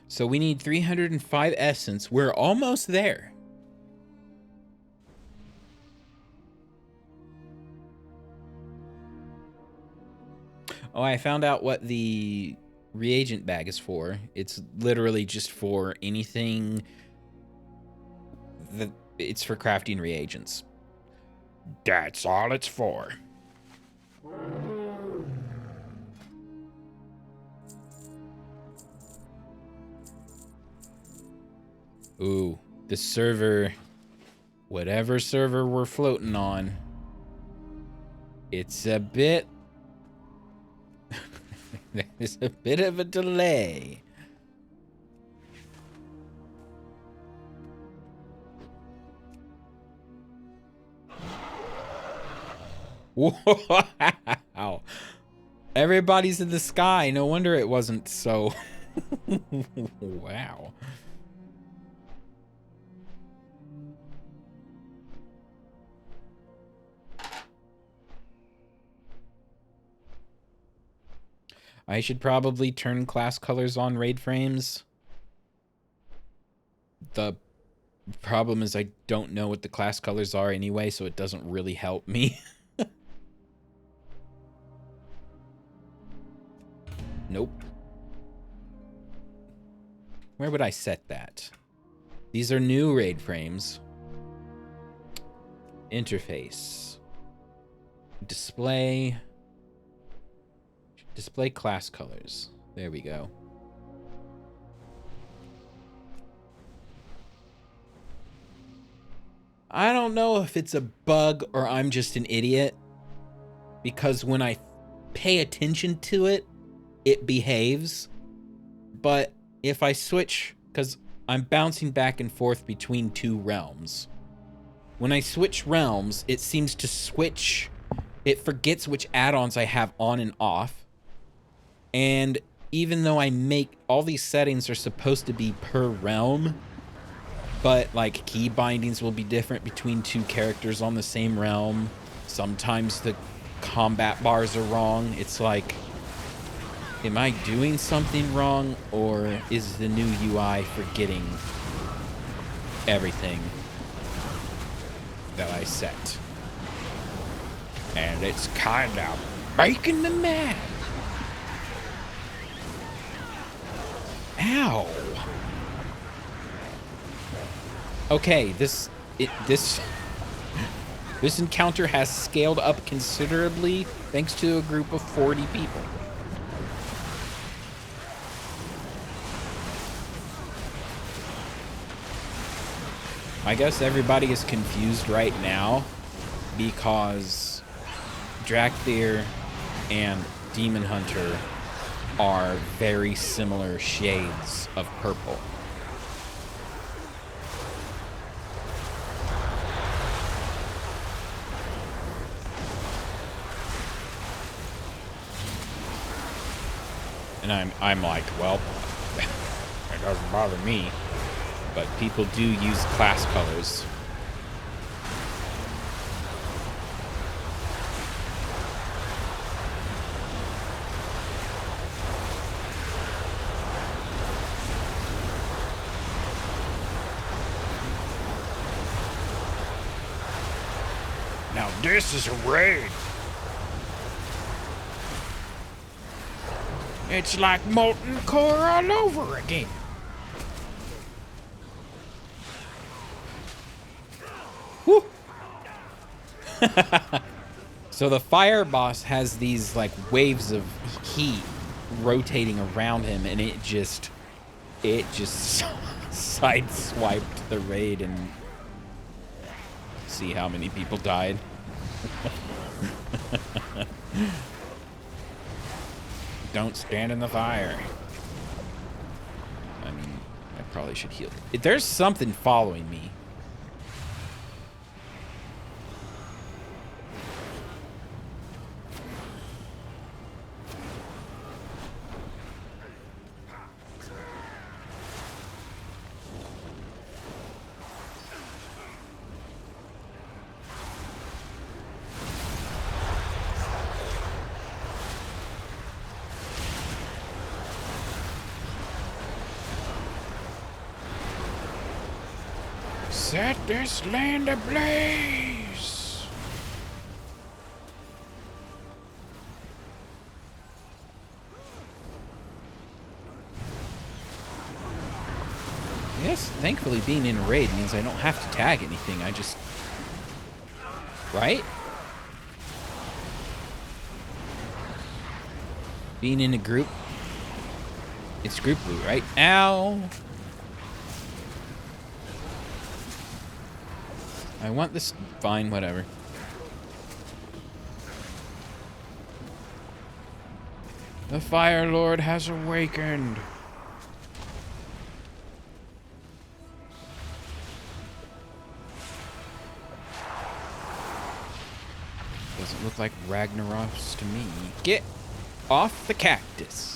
So we need 305 essence. We're almost there. Oh, I found out what the reagent bag is for. It's literally just for anything that it's for crafting reagents. That's all it's for. Ooh, the server, whatever server we're floating on, it's a bit, there's a bit of a delay. Wow. Everybody's in the sky. No wonder it wasn't so. Wow. I should probably turn class colors on raid frames. The problem is I don't know what the class colors are anyway, so it doesn't really help me. Nope. Where would I set that? These are new raid frames. Interface. Display. Display class colors. There we go. I don't know if it's a bug or I'm just an idiot, because when I pay attention to it, it behaves. But if I switch, because I'm bouncing back and forth between two realms. When I switch realms, it seems to switch. It forgets which add-ons I have on and off. And even though I make all these settings are supposed to be per realm, but like key bindings will be different between two characters on the same realm. Sometimes the combat bars are wrong. It's like, am I doing something wrong, or is the new UI forgetting everything that I set? And it's kind of making me mad. Ow. Okay, this encounter has scaled up considerably thanks to a group of 40 people. I guess everybody is confused right now because Drakthir and Demon Hunter are very similar shades of purple. And I'm like, well, it doesn't bother me. But people do use class colors. Now this is a raid. It's like molten core all over again. Woo! So the fire boss has these like waves of heat rotating around him, and it just sideswiped the raid, and see how many people died. Don't stand in the fire. I mean, I probably should heal. There's something following me. Set this land ablaze! Yes, thankfully being in a raid means I don't have to tag anything, I just... Right? Being in a group, it's group loot, right? Ow! I want this. Fine, whatever. The Fire Lord has awakened. Doesn't look like Ragnarok's to me. Get off the cactus.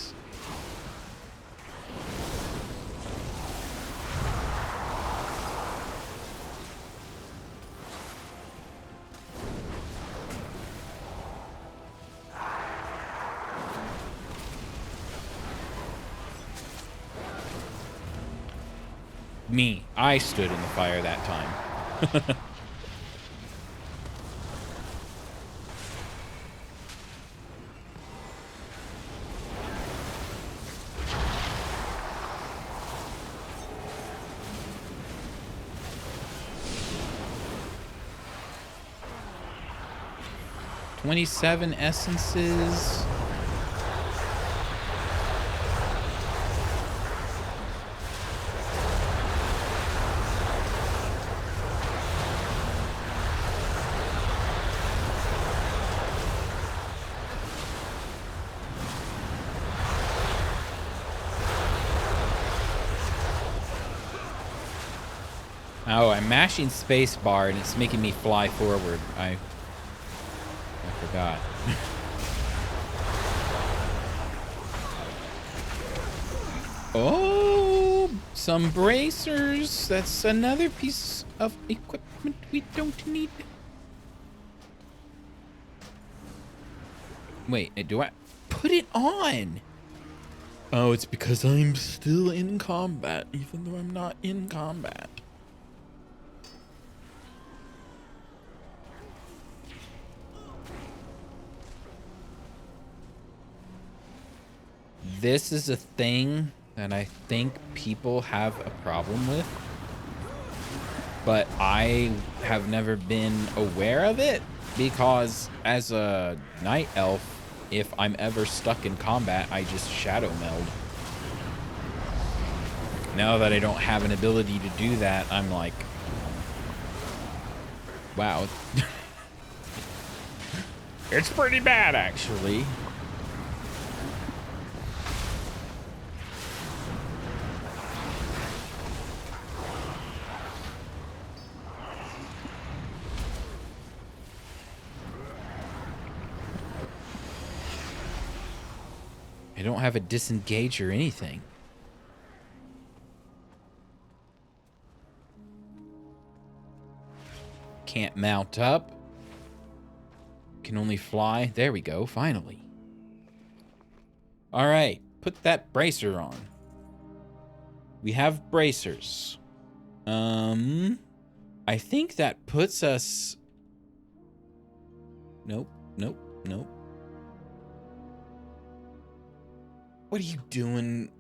Me. I stood in the fire that time. $27 essences. Oh, I'm mashing space bar and it's making me fly forward. I forgot. Oh, some bracers. That's another piece of equipment we don't need. Wait, do I put it on? Oh, it's because I'm still in combat, even though I'm not in combat. This is a thing that I think people have a problem with, but I have never been aware of it because as a night elf, if I'm ever stuck in combat, I just shadow meld. Now that I don't have an ability to do that, I'm like, wow. It's pretty bad, actually. I don't have a disengage or anything. Can't mount up. Can only fly. There we go, finally. All right, put that bracer on. We have bracers. I think that puts us... Nope, nope, nope. What are you doing?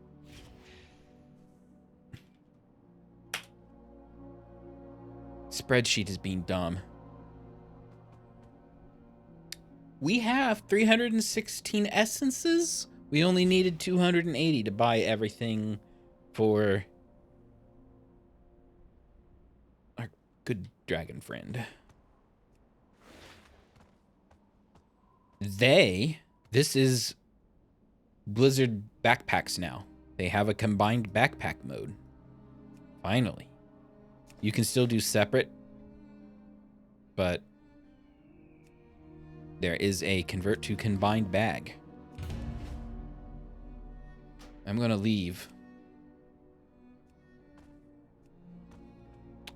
Spreadsheet is being dumb. We have 316 essences. We only needed 280 to buy everything for our good dragon friend. This is Blizzard backpacks now. They have a combined backpack mode. Finally. You can still do separate, but there is a convert to combined bag. I'm gonna leave.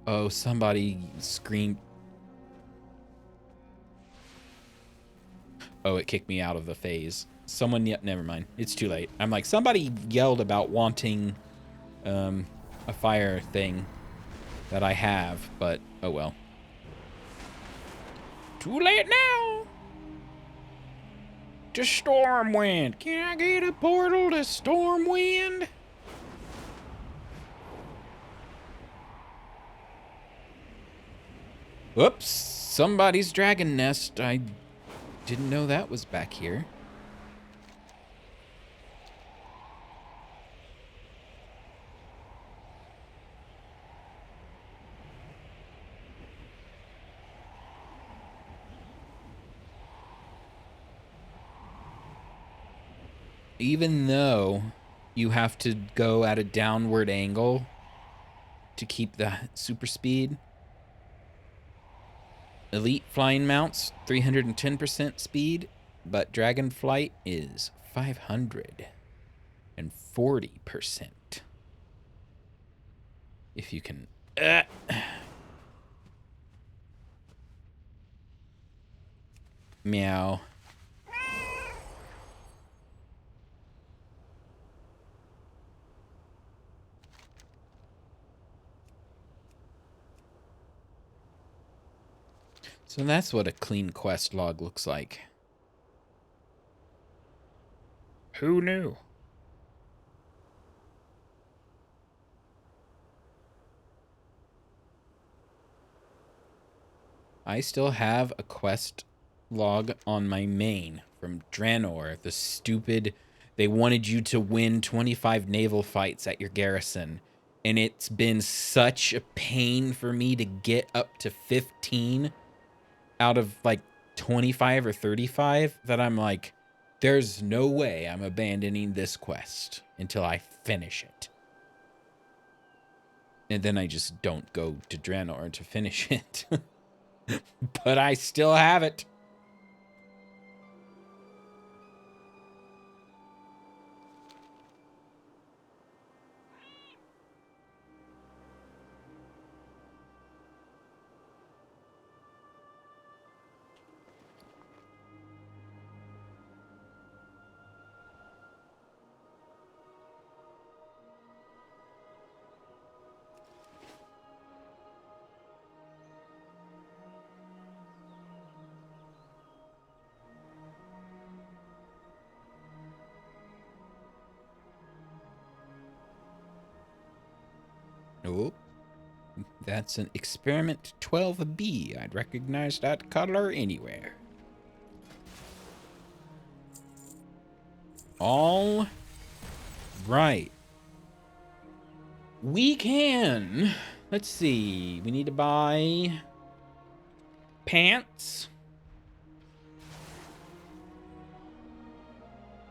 Oh, somebody screamed. Oh, it kicked me out of the phase. Someone, yet never mind. It's too late. I'm like, somebody yelled about wanting a fire thing that I have, but oh well. Too late now. To Stormwind. Can I get a portal to Stormwind? Whoops. Somebody's dragon nest. I didn't know that was back here. Even though you have to go at a downward angle to keep the super speed. Elite flying mounts, 310% speed, but Dragonflight is 540%. If you can... Meow. So that's what a clean quest log looks like. Who knew? I still have a quest log on my main from Draenor, the stupid... They wanted you to win 25 naval fights at your garrison. And it's been such a pain for me to get up to 15 out of like 25 or 35 that I'm like, there's no way I'm abandoning this quest until I finish it. And then I just don't go to Draenor to finish it. But I still have it. Oh, that's an Experiment 12B. I'd recognize that color anywhere. All right. We can. Let's see. We need to buy pants.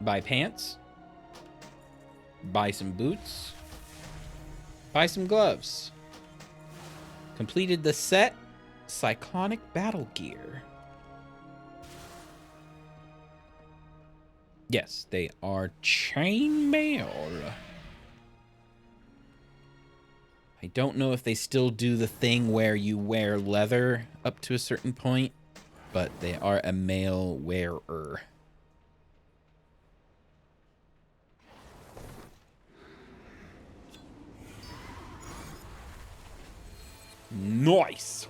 Buy pants. Buy some boots. Buy some gloves. Completed the set. Cyclonic battle gear. Yes, they are chainmail. I don't know if they still do the thing where you wear leather up to a certain point, but they are a mail wearer. Nice.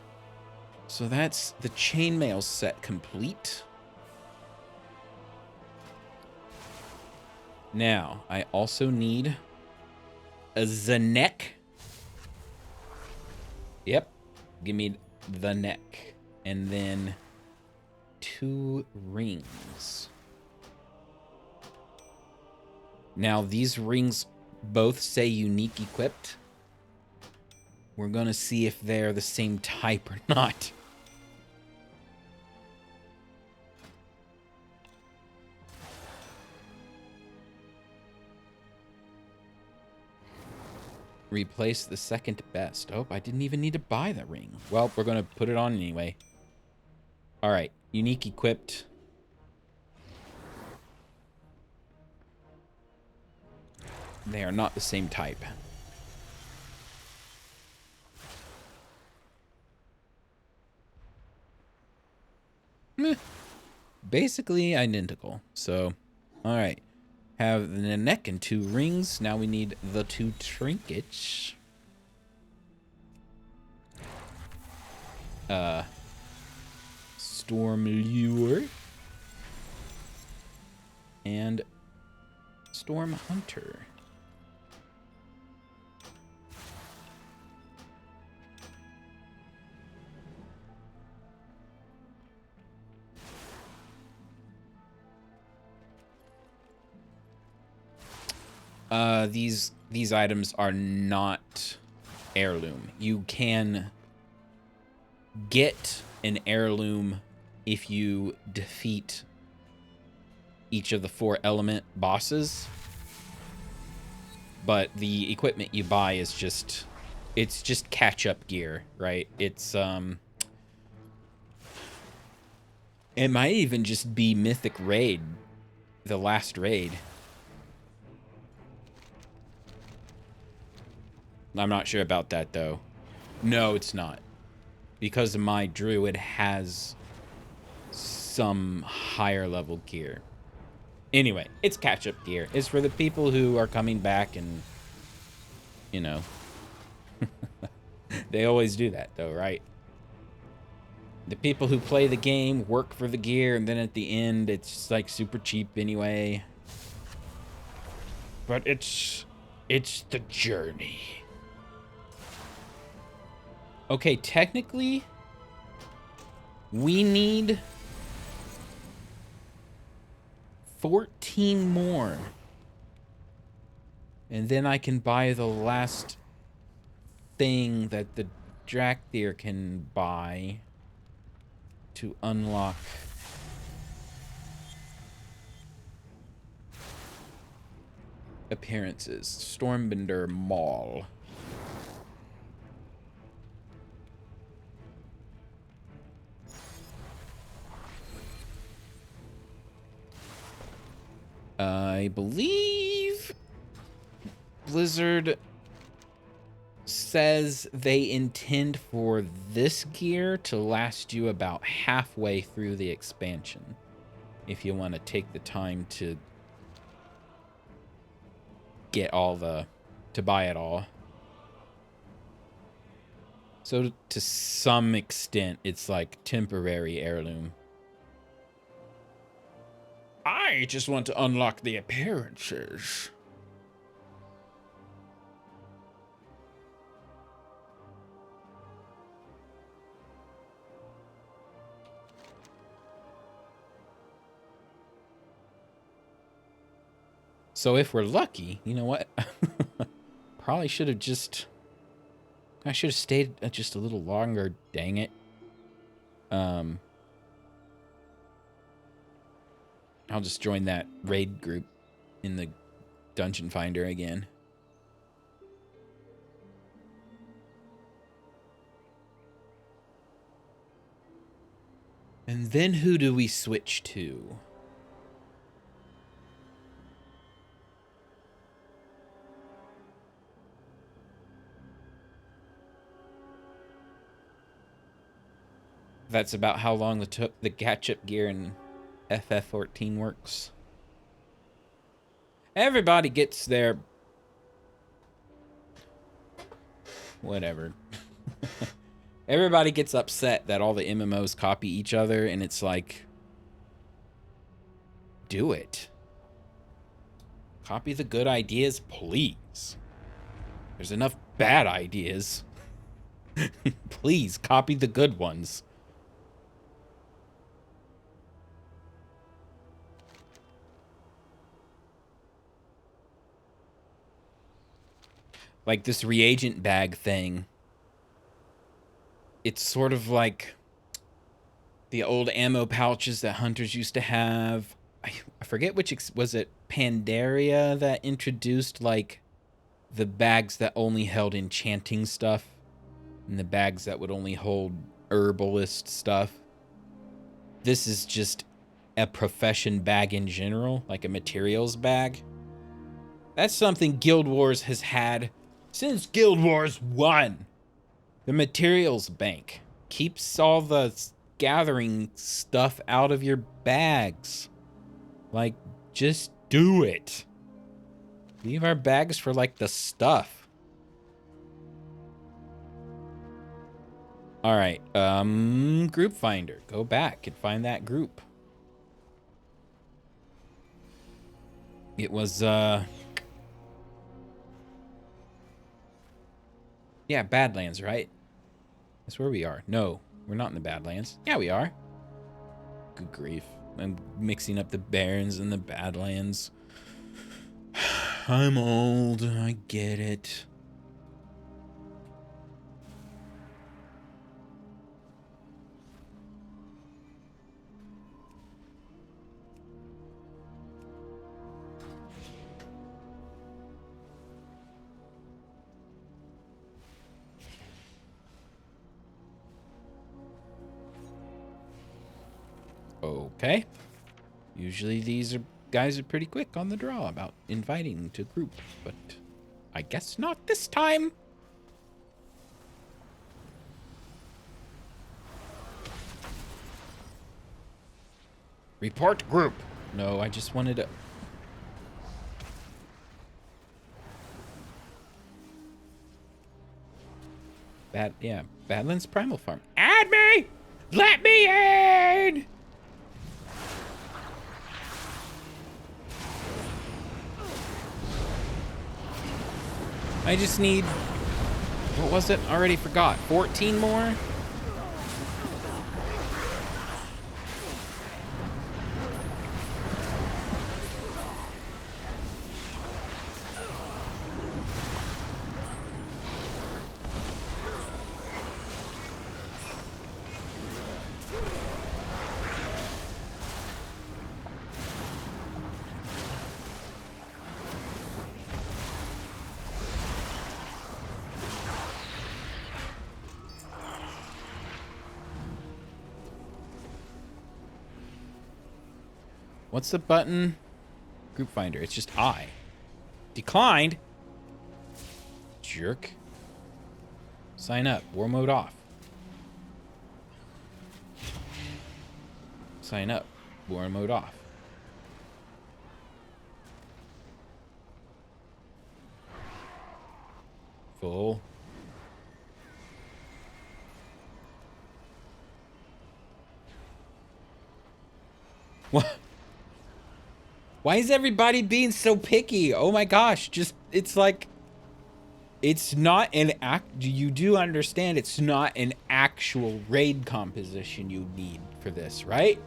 So that's the chainmail set complete. Now, I also need the neck. Yep. Give me the neck. And then 2 rings. Now, these rings both say unique equipped. We're going to see if they're the same type or not. Replace the second best. Oh, I didn't even need to buy the ring. Well, we're going to put it on anyway. All right. Unique equipped. They are not the same type. Meh. Basically identical. So, all right. Have the neck and 2 rings. Now we need the 2 trinkets. Storm Lure. And Storm Hunter. These items are not heirloom. You can get an heirloom if you defeat each of the 4 element bosses. But the equipment you buy is just, it's just catch-up gear, right? It's, it might even just be Mythic Raid, the last raid. I'm not sure about that, though. No, it's not. Because my druid has some higher level gear. Anyway, it's catch-up gear. It's for the people who are coming back and, you know. They always do that, though, right? The people who play the game work for the gear, and then at the end, it's just, like, super cheap anyway. But it's the journey. Okay, technically, we need 14 more. And then I can buy the last thing that the Drakthir can buy to unlock appearances. Stormbender Mall. I believe Blizzard says they intend for this gear to last you about halfway through the expansion, if you want to take the time to get all to buy it all. So to some extent, it's like temporary heirloom. I just want to unlock the appearances. So if we're lucky, you know what? Probably should have just... I should have stayed just a little longer, dang it. I'll just join that raid group in the Dungeon Finder again. And then who do we switch to? That's about how long the catch-up gear in FF14 works. Everybody gets their... whatever. Everybody gets upset that all the MMOs copy each other, and it's like... do it. Copy the good ideas, please. There's enough bad ideas. Please, copy the good ones. Like this reagent bag thing. It's sort of like the old ammo pouches that hunters used to have. I forget which, was it Pandaria that introduced like the bags that only held enchanting stuff and the bags that would only hold herbalist stuff. This is just a profession bag in general, like a materials bag. That's something Guild Wars has had since Guild Wars 1. The materials bank keeps all the gathering stuff out of your bags. Like, just do it. Leave our bags for, like, the stuff. Alright, group finder. Go back and find that group. It was, yeah, Badlands, right? That's where we are. No, we're not in the Badlands. Yeah, we are. Good grief. I'm mixing up the Barrens and the Badlands. I'm old. I get it. Okay. Usually these guys are pretty quick on the draw about inviting to group, but I guess not this time. Report group. No, I just wanted to... Badlands Primal Farm. Add me! Let me in! I just need, what was it? Already forgot. 14 more? What's the button Group finder. It's just I. Declined. Jerk. Sign up. War mode off. Sign up. War mode off. Full. What? Why is everybody being so picky? Oh my gosh, just, it's like, it's not an you do understand it's not an actual raid composition you need for this, right?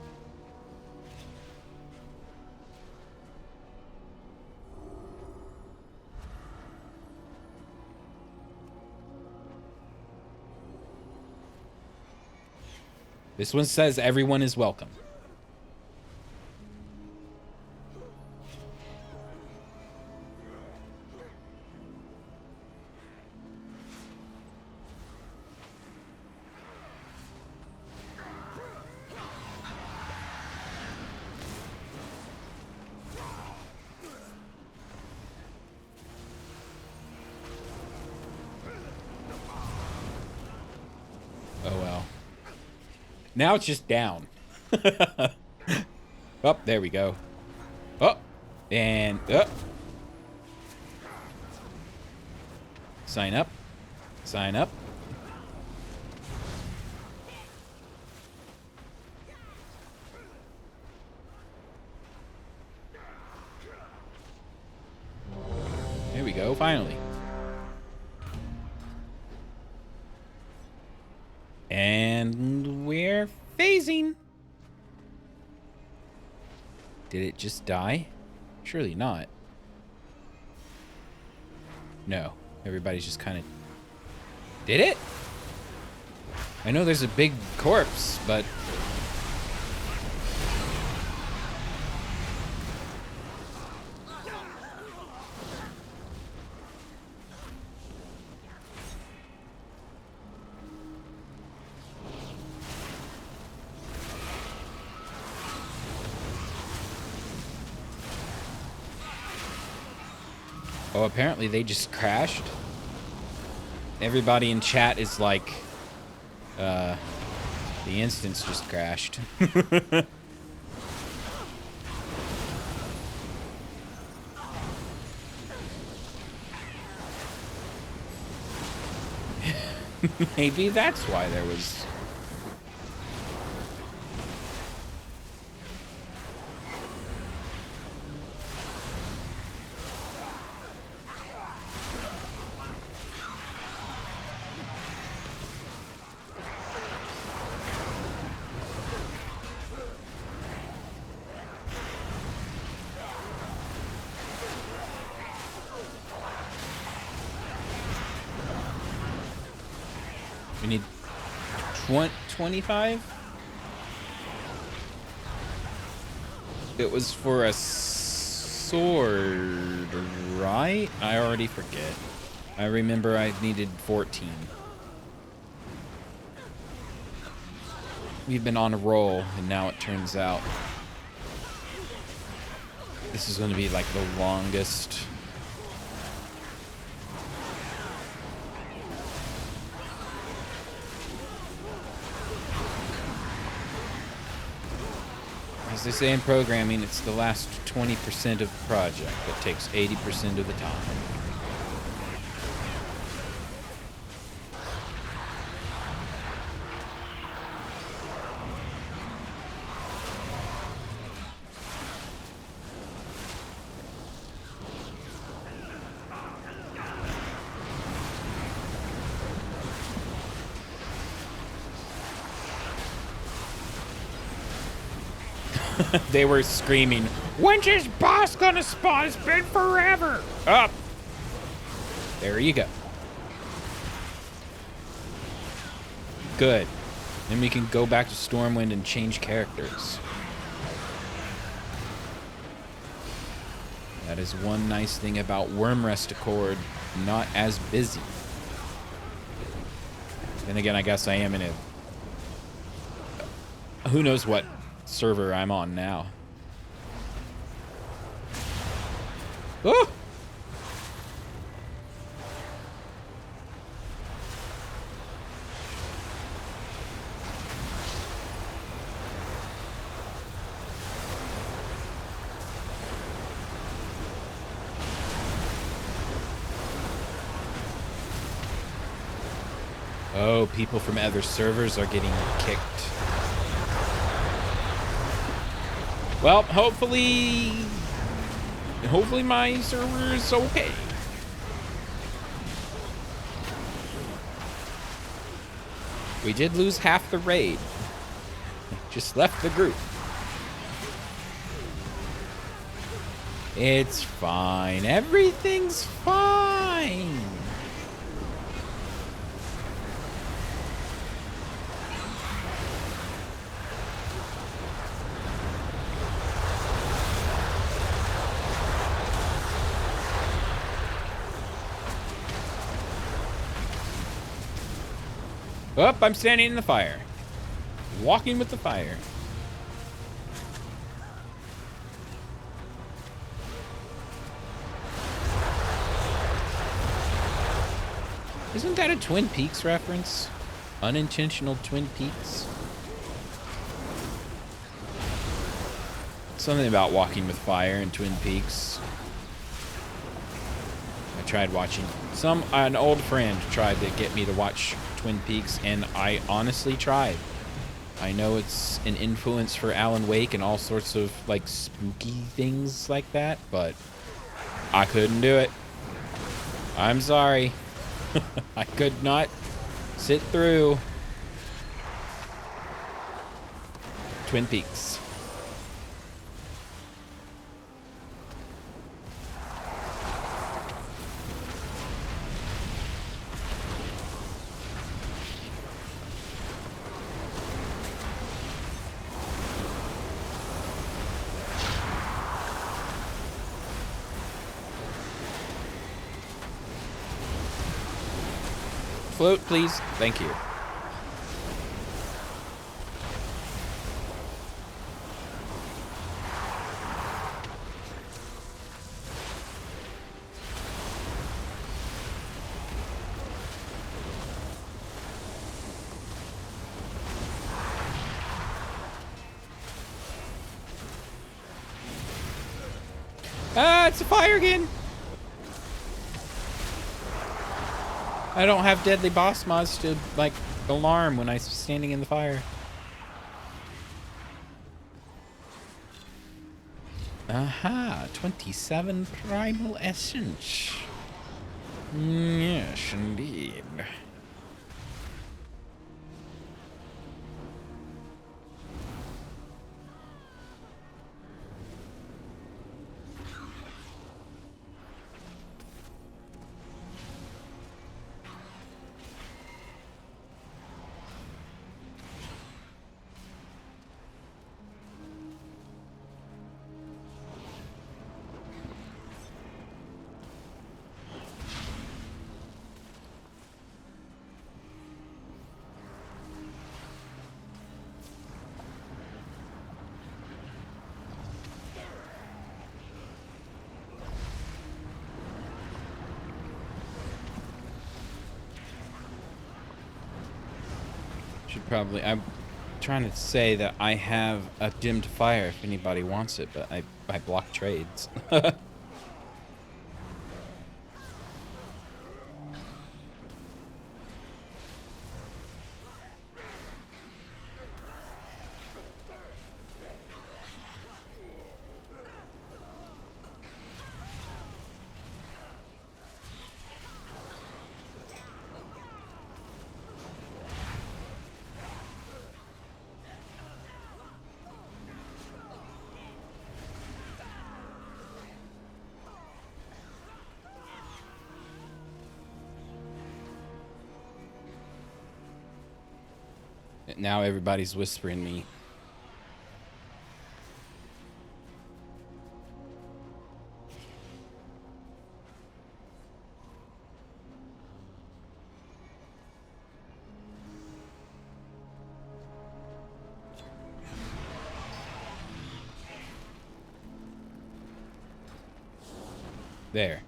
This one says everyone is welcome. Oh well. Now it's just down. Oh, there we go. Oh, and up. Sign up. Sign up. There we go, finally. And we're phasing. Did it just die? Surely not. No, everybody's just kind of... Did it? I know there's a big corpse, but... Oh, apparently they just crashed. Everybody in chat is like, the instance just crashed. Maybe that's why there was... We need 25? It was for a sword, right? I already forget. I remember I needed 14. We've been on a roll, and now it turns out this is going to be like the longest... As they say in programming, it's the last 20% of the project that takes 80% of the time. They were screaming, "When's his boss gonna spawn? It's been forever!" Up. There you go. Good. Then we can go back to Stormwind and change characters. That is one nice thing about Wormrest Accord, not as busy. Then again, I guess I am in a... Who knows what server I'm on now. Oh! Oh, people from other servers are getting kicked. Well, hopefully my server is okay. We did lose half the raid. Just left the group. It's fine. Everything's fine. Oh, I'm standing in the fire. Walking with the fire. Isn't that a Twin Peaks reference? Unintentional Twin Peaks? Something about walking with fire in Twin Peaks. I tried watching. An old friend tried to get me to watch Twin Peaks, and I honestly tried. I know it's an influence for Alan Wake and all sorts of, like, spooky things like that, but I couldn't do it. I'm sorry. I could not sit through Twin Peaks. Float, please. Thank you. Ah, it's a fire again. I don't have deadly boss mods to, like, alarm when I'm standing in the fire. Aha, 27 primal essence. Yes, indeed. I'm trying to say that I have a dimmed fire if anybody wants it, but I block trades. Now everybody's whispering me. There.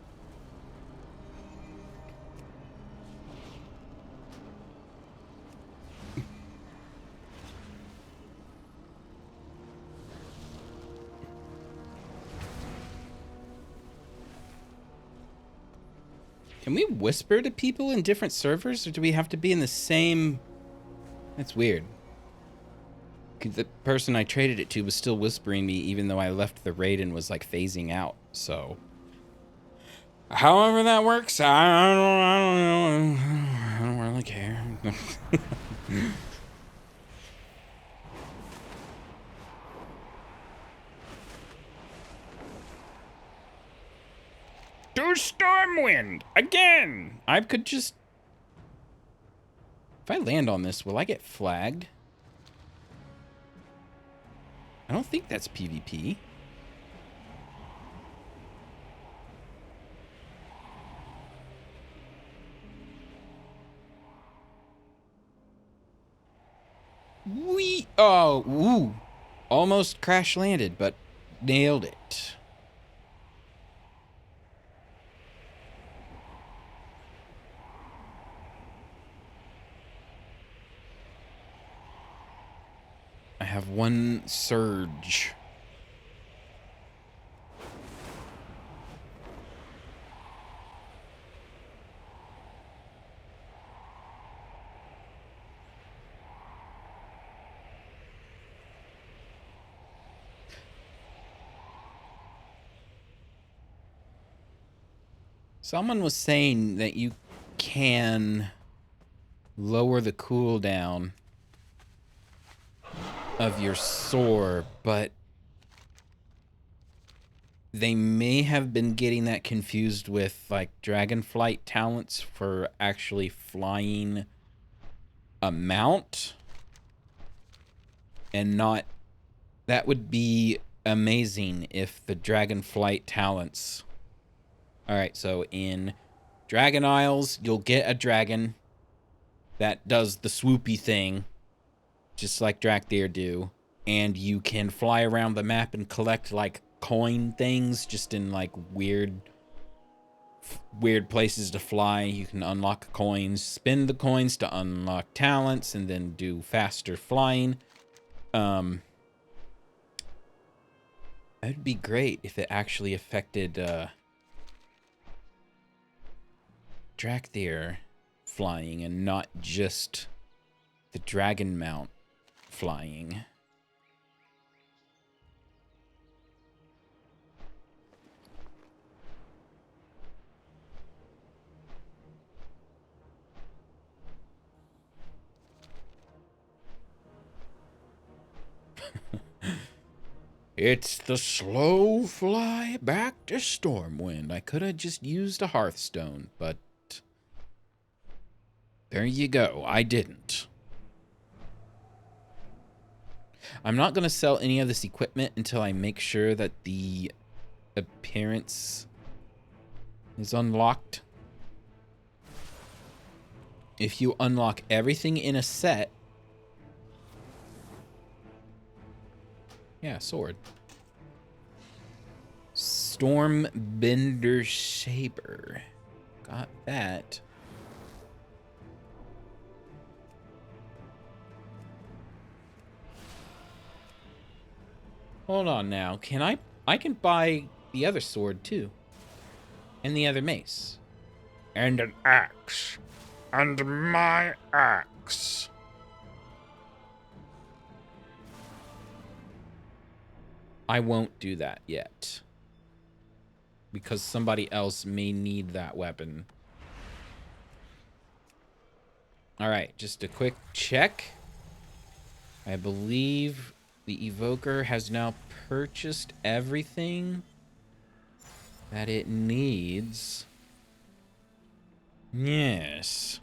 Can we whisper to people in different servers, or do we have to be in the same... That's weird. The person I traded it to was still whispering me, even though I left the raid and was, like, phasing out, so... However that works, I don't know. I don't really care. To Stormwind! Again! I could just... If I land on this, will I get flagged? I don't think that's PvP. Oh, ooh. Almost crash landed, but nailed it. I have one surge. Someone was saying that you can lower the cooldown of your sword, but they may have been getting that confused with, like, Dragonflight talents for actually flying a mount, and not... That would be amazing if the Dragonflight talents... Alright, so in Dragon Isles, you'll get a dragon that does the swoopy thing, just like Drakthir do, and you can fly around the map and collect, like, coin things just in, like, weird places to fly. You can unlock coins, spend the coins to unlock talents, and then do faster flying. That'd be great if it actually affected Drakthir flying and not just the dragon mount flying. It's the slow fly back to Stormwind. I could have just used a Hearthstone, but there you go. I didn't. I'm not going to sell any of this equipment until I make sure that the appearance is unlocked. If you unlock everything in a set... Yeah, sword. Stormbender Saber. Got that. Hold on now. Can I can buy the other sword too. And the other mace. And an axe. And my axe. I won't do that yet. Because somebody else may need that weapon. Alright, just a quick check. I believe the Evoker has now purchased everything that it needs. Yes.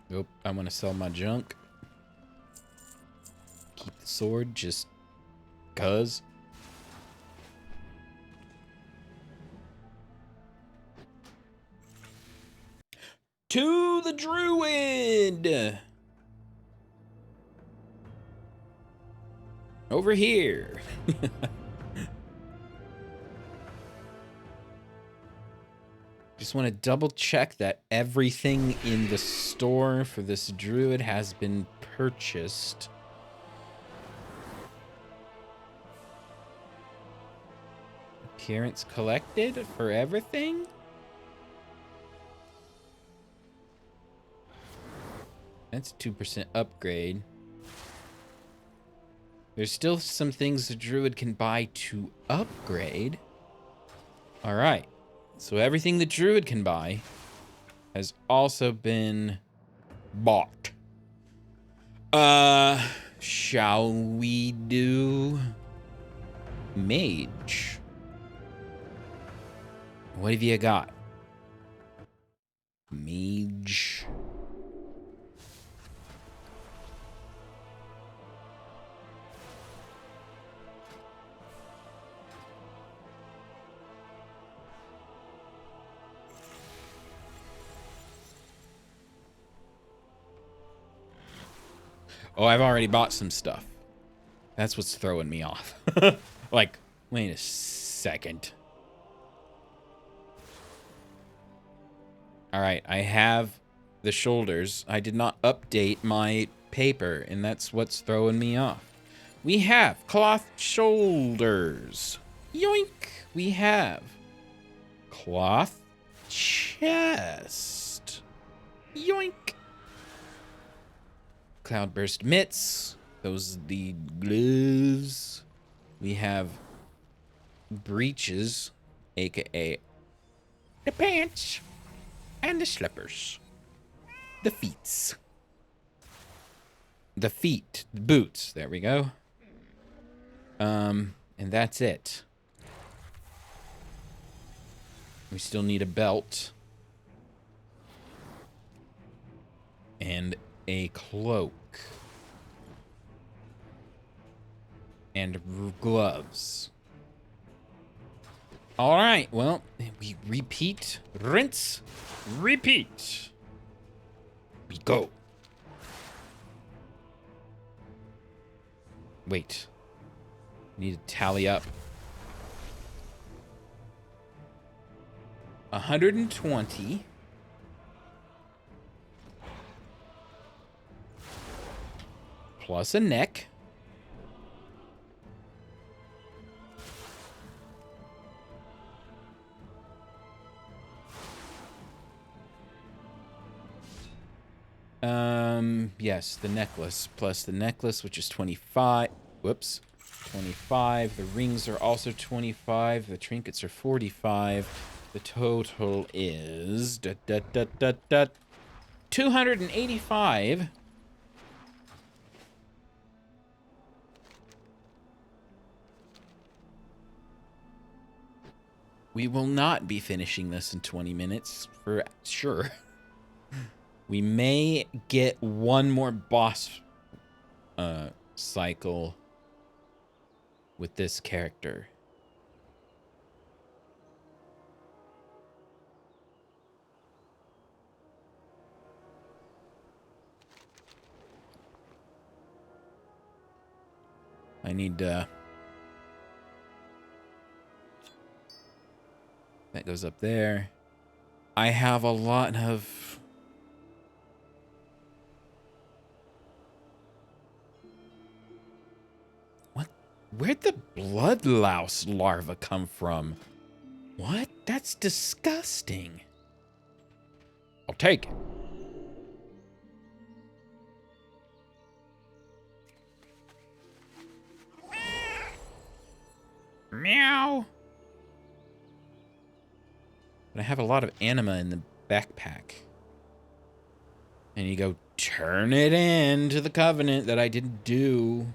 Nope, I want to sell my junk. Keep the sword just 'cause. To the Druid! over here. Just want to double check that everything in the store for this druid has been purchased. Appearance collected for everything? That's 2% upgrade. There's still some things the druid can buy to upgrade. All right. So everything the druid can buy has also been bought. Shall we do mage? What have you got? Mage. Oh, I've already bought some stuff. That's what's throwing me off. Like, wait a second. All right, I have the shoulders. I did not update my paper, and that's what's throwing me off. We have cloth shoulders. Yoink. We have cloth chest. Yoink. Cloudburst mitts. Those are the gloves. We have breeches, aka the pants, and the slippers. The feets. The feet. Boots. There we go. And that's it. We still need a belt. And a cloak. And gloves. All right, well, we repeat, rinse, repeat. We go. Wait. Need to tally up. 120. Plus a neck. Yes, the necklace plus the necklace, which is 25. Whoops. 25. The rings are also 25. The trinkets are 45. The total is 285. We will not be finishing this in 20 minutes for sure. We may get one more boss cycle with this character. I need that goes up there. I have a lot of where'd the blood louse larva come from? What? That's disgusting. I'll take it. Meow. But I have a lot of anima in the backpack. And you go turn it in to the covenant that I didn't do.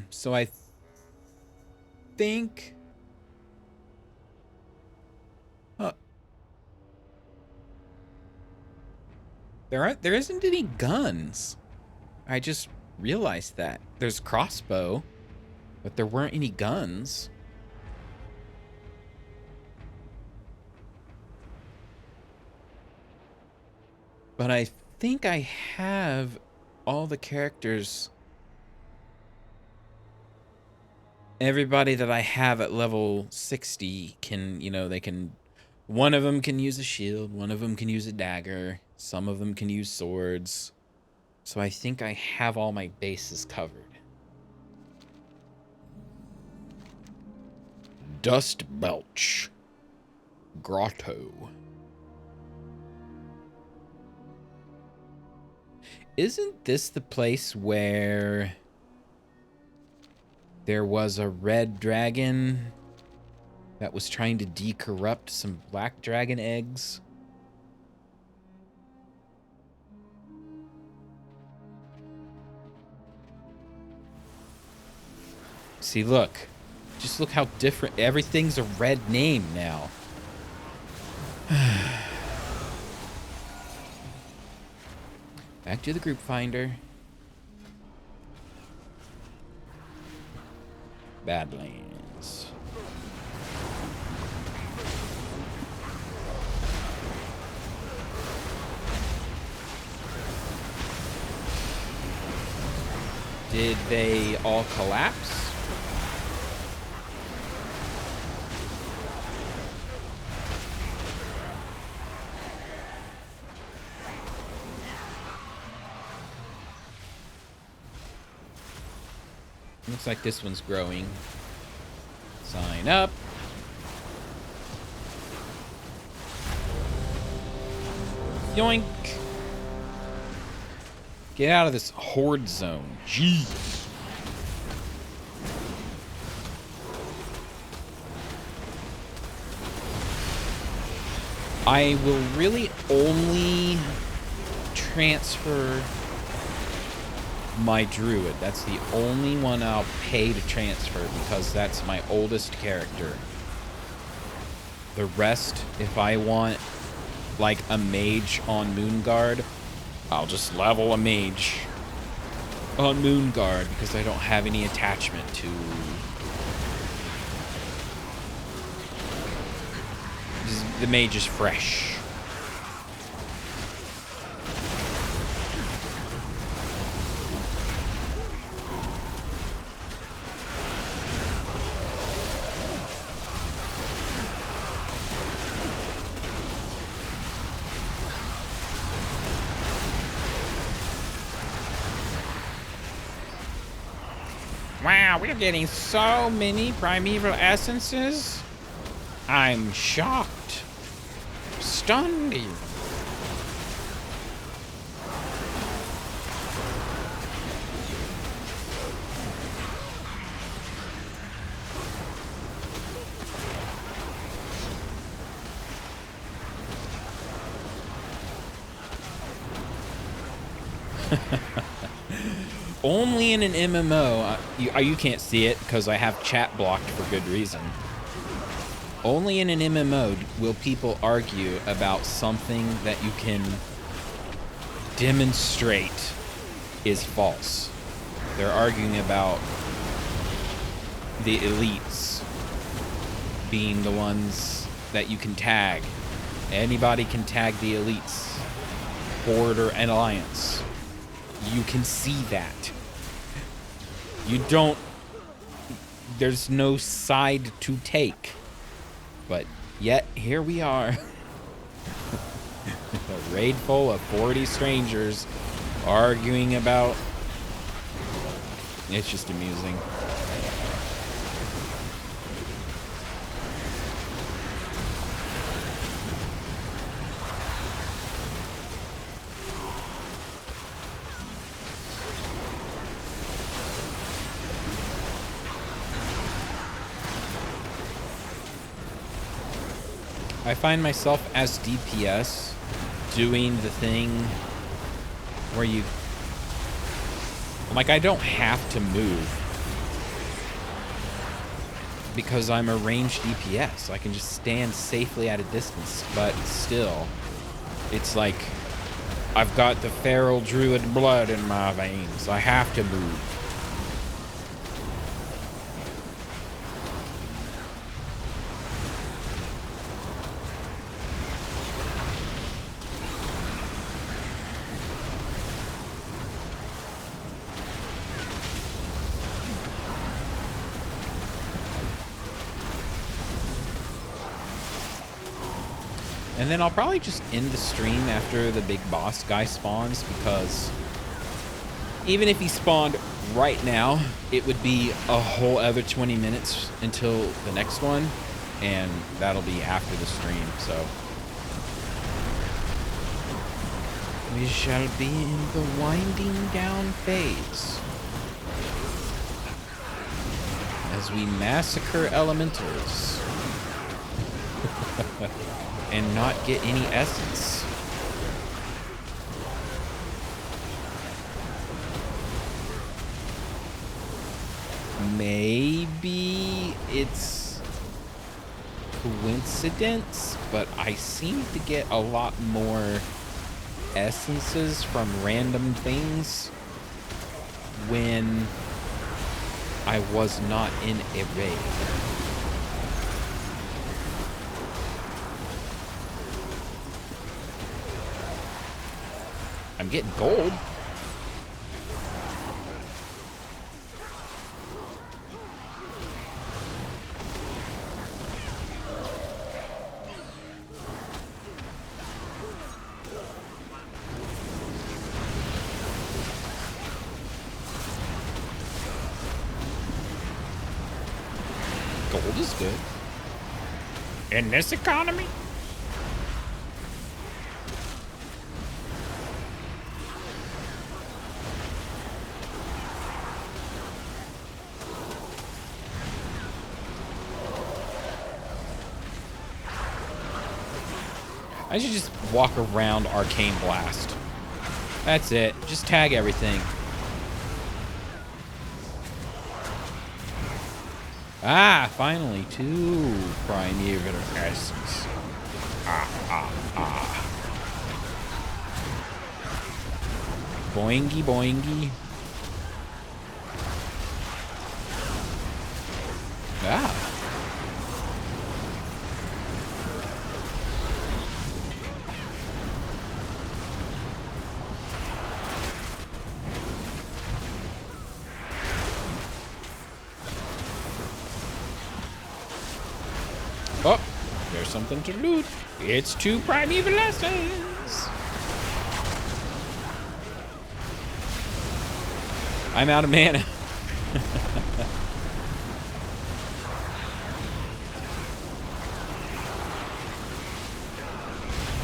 So I think There isn't any guns. I just realized that. There's crossbow, but there weren't any guns. But I think I have all the characters. Everybody that I have at level 60 can, you know, they can... One of them can use a shield, one of them can use a dagger, some of them can use swords. So I think I have all my bases covered. Dust Belch. Grotto. Isn't this the place where there was a red dragon that was trying to decorrupt some black dragon eggs? See, look. Just look how different. Everything's a red name now. Back to the group finder. Badlands. Did they all collapse? Looks like this one's growing. Sign up. Yoink. Get out of this horde zone. Jeez. I will really only transfer my druid. That's the only one I'll pay to transfer because that's my oldest character. The rest, if I want like a mage on Moonguard, I'll just level a mage on Moonguard because I don't have any attachment to... The mage is fresh. Wow, we're getting so many primeval essences. I'm shocked. Stunned even. Only in an MMO, you can't see it because I have chat blocked for good reason. Only in an MMO will people argue about something that you can demonstrate is false. They're arguing about the elites being the ones that you can tag. Anybody can tag the elites, Horde or an Alliance. You can see that. You don't... There's no side to take. But yet, here we are. A raid full of 40 strangers arguing about... It's just amusing. I find myself as DPS doing the thing where you... Like, I don't have to move because I'm a ranged DPS. I can just stand safely at a distance, but still, it's like I've got the feral druid blood in my veins. I have to move. And then I'll probably just end the stream after the big boss guy spawns, because even if he spawned right now, it would be a whole other 20 minutes until the next one, and that'll be after the stream, so. We shall be in the winding down phase as we massacre elementals. And not get any essence. Maybe it's coincidence, but I seem to get a lot more essences from random things when I was not in a raid. I'm getting gold. Gold is good. In this economy? I should just walk around Arcane Blast. That's it. Just tag everything. Ah, finally, 2 primeval essence. Boingy, boingy. Ah. Oh, there's something to loot. It's 2 primeval essence. I'm out of mana.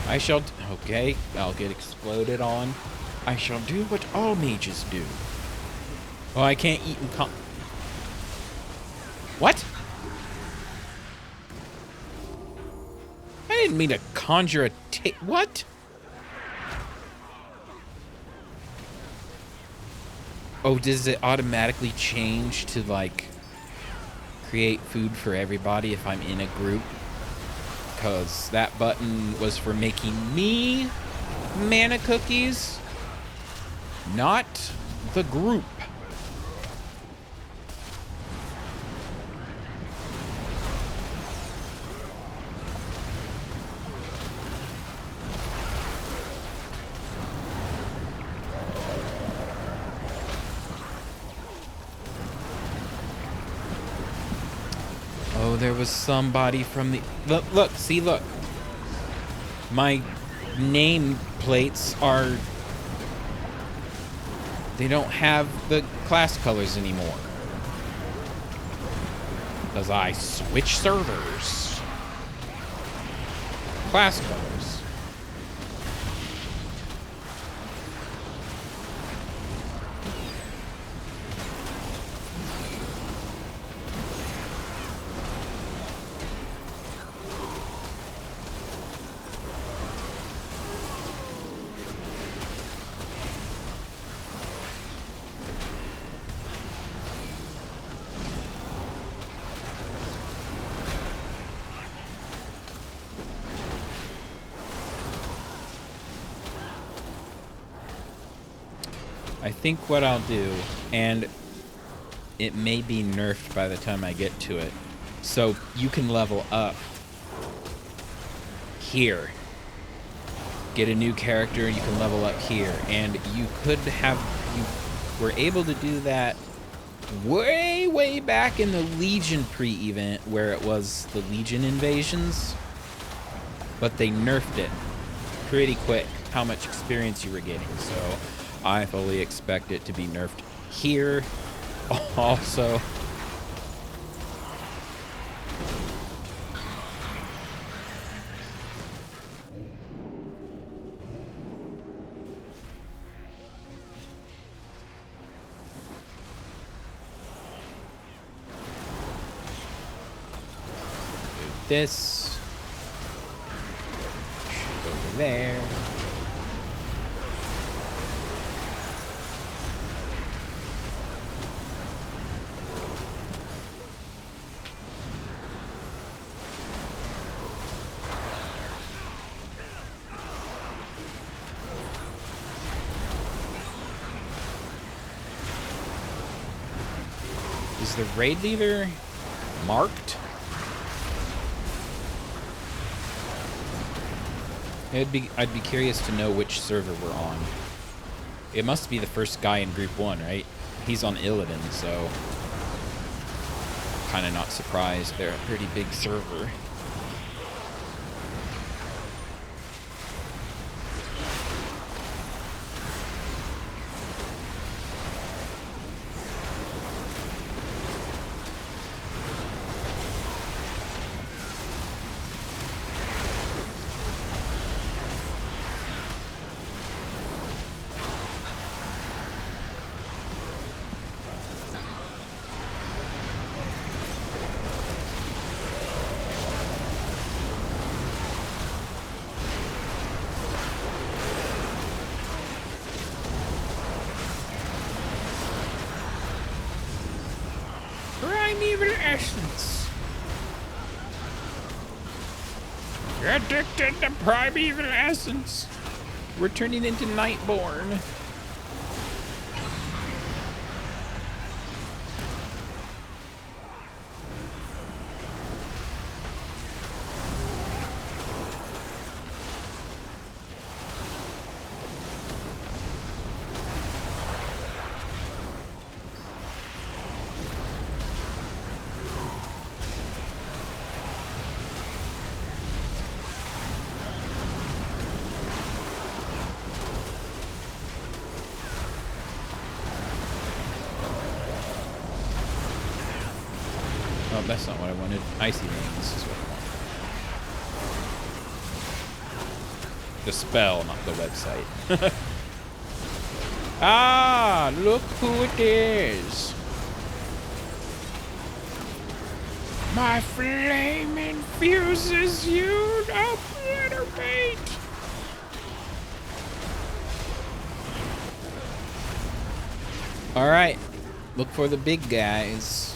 I shall... Okay, I'll get exploded on. I shall do what all mages do. Oh, I can't eat and come... What? I didn't mean to conjure a what? Oh, does it automatically change to, like, create food for everybody if I'm in a group? Because that button was for making me mana cookies, not the group. Oh, there was somebody from the... Look, see, look. My name plates are... They don't have the class colors anymore. Because I switched servers. Class colors. I think what I'll do, and it may be nerfed by the time I get to it, so you can level up here. Get a new character, you can level up here, and you were able to do that way back in the Legion pre-event where it was the Legion invasions, but they nerfed it pretty quick how much experience you were getting, so I fully expect it to be nerfed here also. This over there. Is the raid leader marked? I'd be curious to know which server we're on. It must be the first guy in Group 1, right? He's on Illidan, so kind of not surprised. They're a pretty big server. Primeval essence. You're addicted to primeval essence. We're turning into Nightborn. Oh, that's not what I wanted. Icy Rings is what I want. The spell, not the website. Ah, look who it is. My flame infuses you to obliterate. All right, look for the big guys.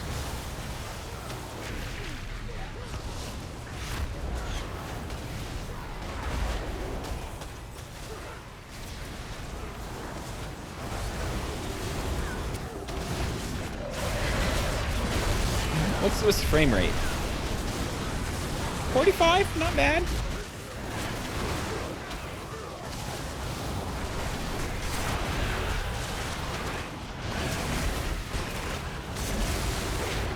What's this frame rate? 45? Not bad.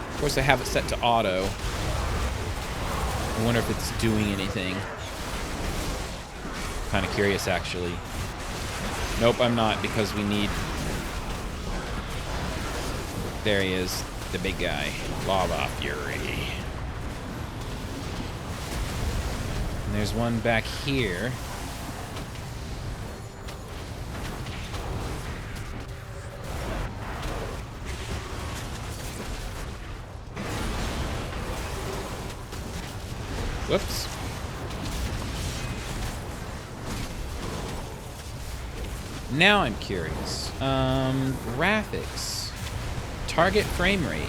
Of course, I have it set to auto. I wonder if it's doing anything. Kind of curious, actually. Nope, I'm not, because we need... There he is. The big guy. Lava Fury. And there's one back here. Whoops. Now I'm curious. Graphics. Target frame rate.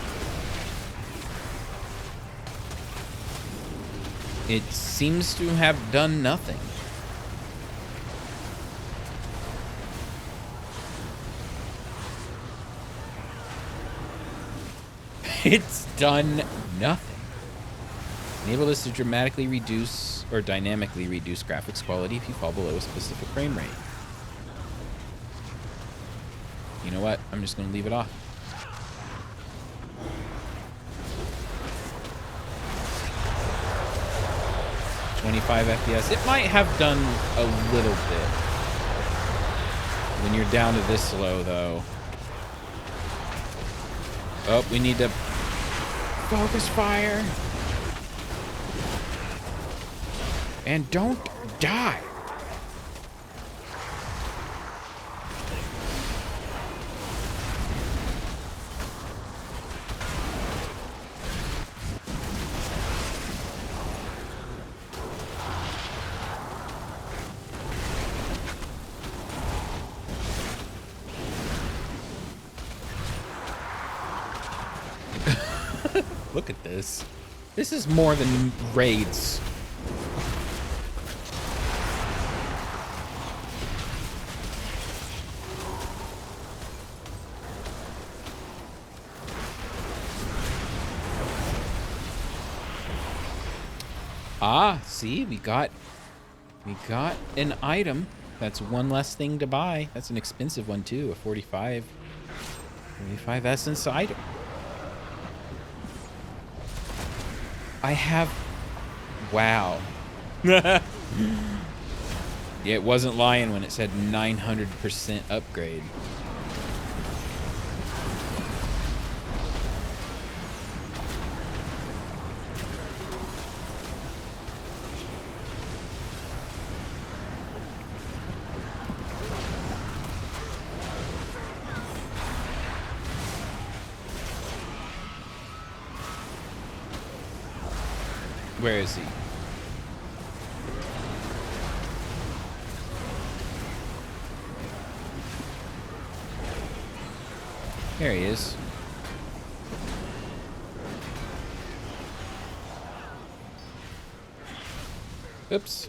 It seems to have done nothing. It's done nothing. Enable this to dramatically reduce or dynamically reduce graphics quality if you fall below a specific frame rate. You know what? I'm just going to leave it off. $25 FPS. It might have done a little bit. When you're down to this low, though. Oh, we need to focus fire. And don't die. Look at this. This is more than raids. Ah, see, we got an item. That's one less thing to buy. That's an expensive one too, a 45 essence item. I have, wow. Yeah, it wasn't lying when it said 900% upgrade. Where is he? There he is. Oops.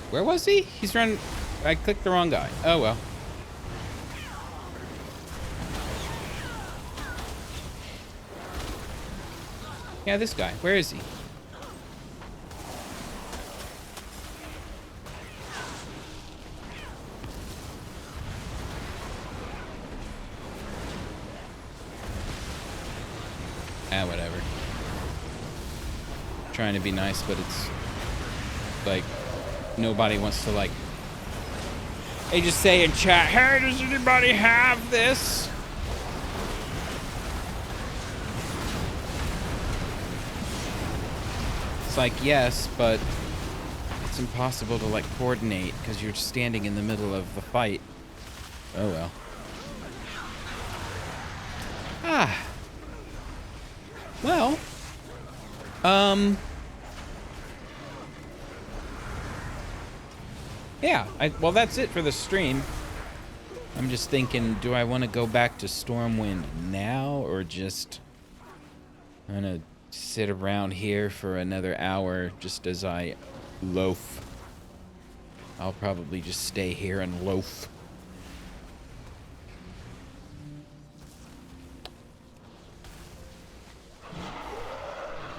Where was he? He's running. I clicked the wrong guy. Oh well. Yeah, this guy. Where is he? Ah, whatever. Trying to be nice, but it's like nobody wants to like. They just say in chat, "Hey, does anybody have this?" It's like, yes, but it's impossible to like coordinate because you're standing in the middle of the fight. Oh well. Ah. Well. Yeah, well, that's it for the stream. I'm just thinking, do I want to go back to Stormwind now or just I'm gonna sit around here for another hour just as I loaf? I'll probably just stay here and loaf.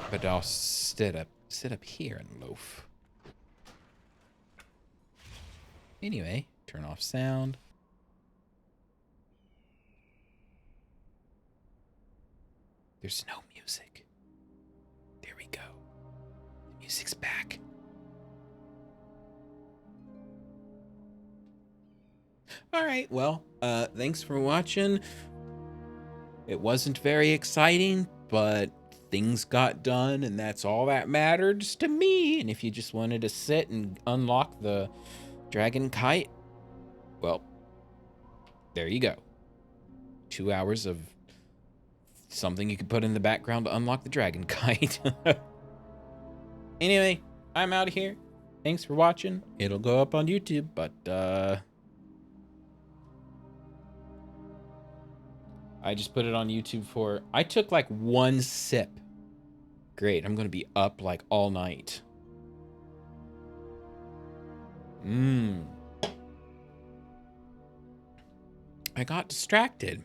But I'll sit up here and loaf. Anyway, turn off sound. There's no music. There we go. The music's back. All right, well, thanks for watching. It wasn't very exciting, but things got done, and that's all that matters to me. And if you just wanted to sit and unlock the dragon kite, well, there you go. 2 hours of something you can put in the background to unlock the dragon kite. Anyway, I'm out of here. Thanks for watching. It'll go up on YouTube, but I just put it on YouTube for, I took like one sip. Great, I'm gonna be up like all night. I got distracted.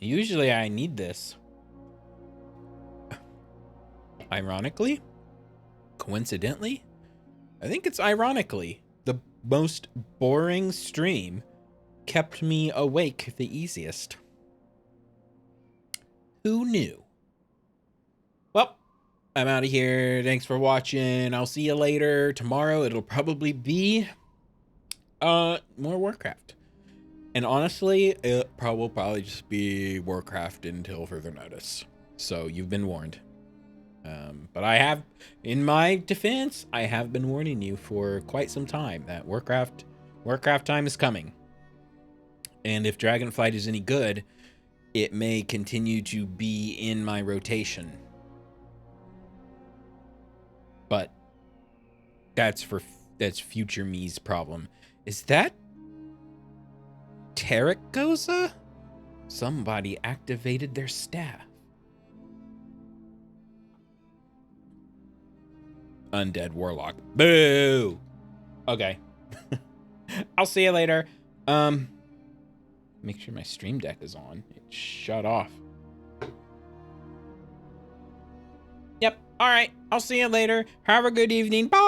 Usually I need this. Ironically, coincidentally, I think it's ironically, the most boring stream kept me awake the easiest. Who knew? Well, I'm out of here. Thanks for watching. I'll see you later. Tomorrow it'll probably be more Warcraft. And honestly, it will probably just be Warcraft until further notice. So you've been warned. But I have, in my defense, I have been warning you for quite some time that Warcraft time is coming. And if Dragonflight is any good, it may continue to be in my rotation. But that's future me's problem. Is that Tarek Goza? Somebody activated their staff. Undead Warlock. Boo! Okay. I'll see you later. Make sure my stream deck is on. It shut off. Yep. All right. I'll see you later. Have a good evening. Bye!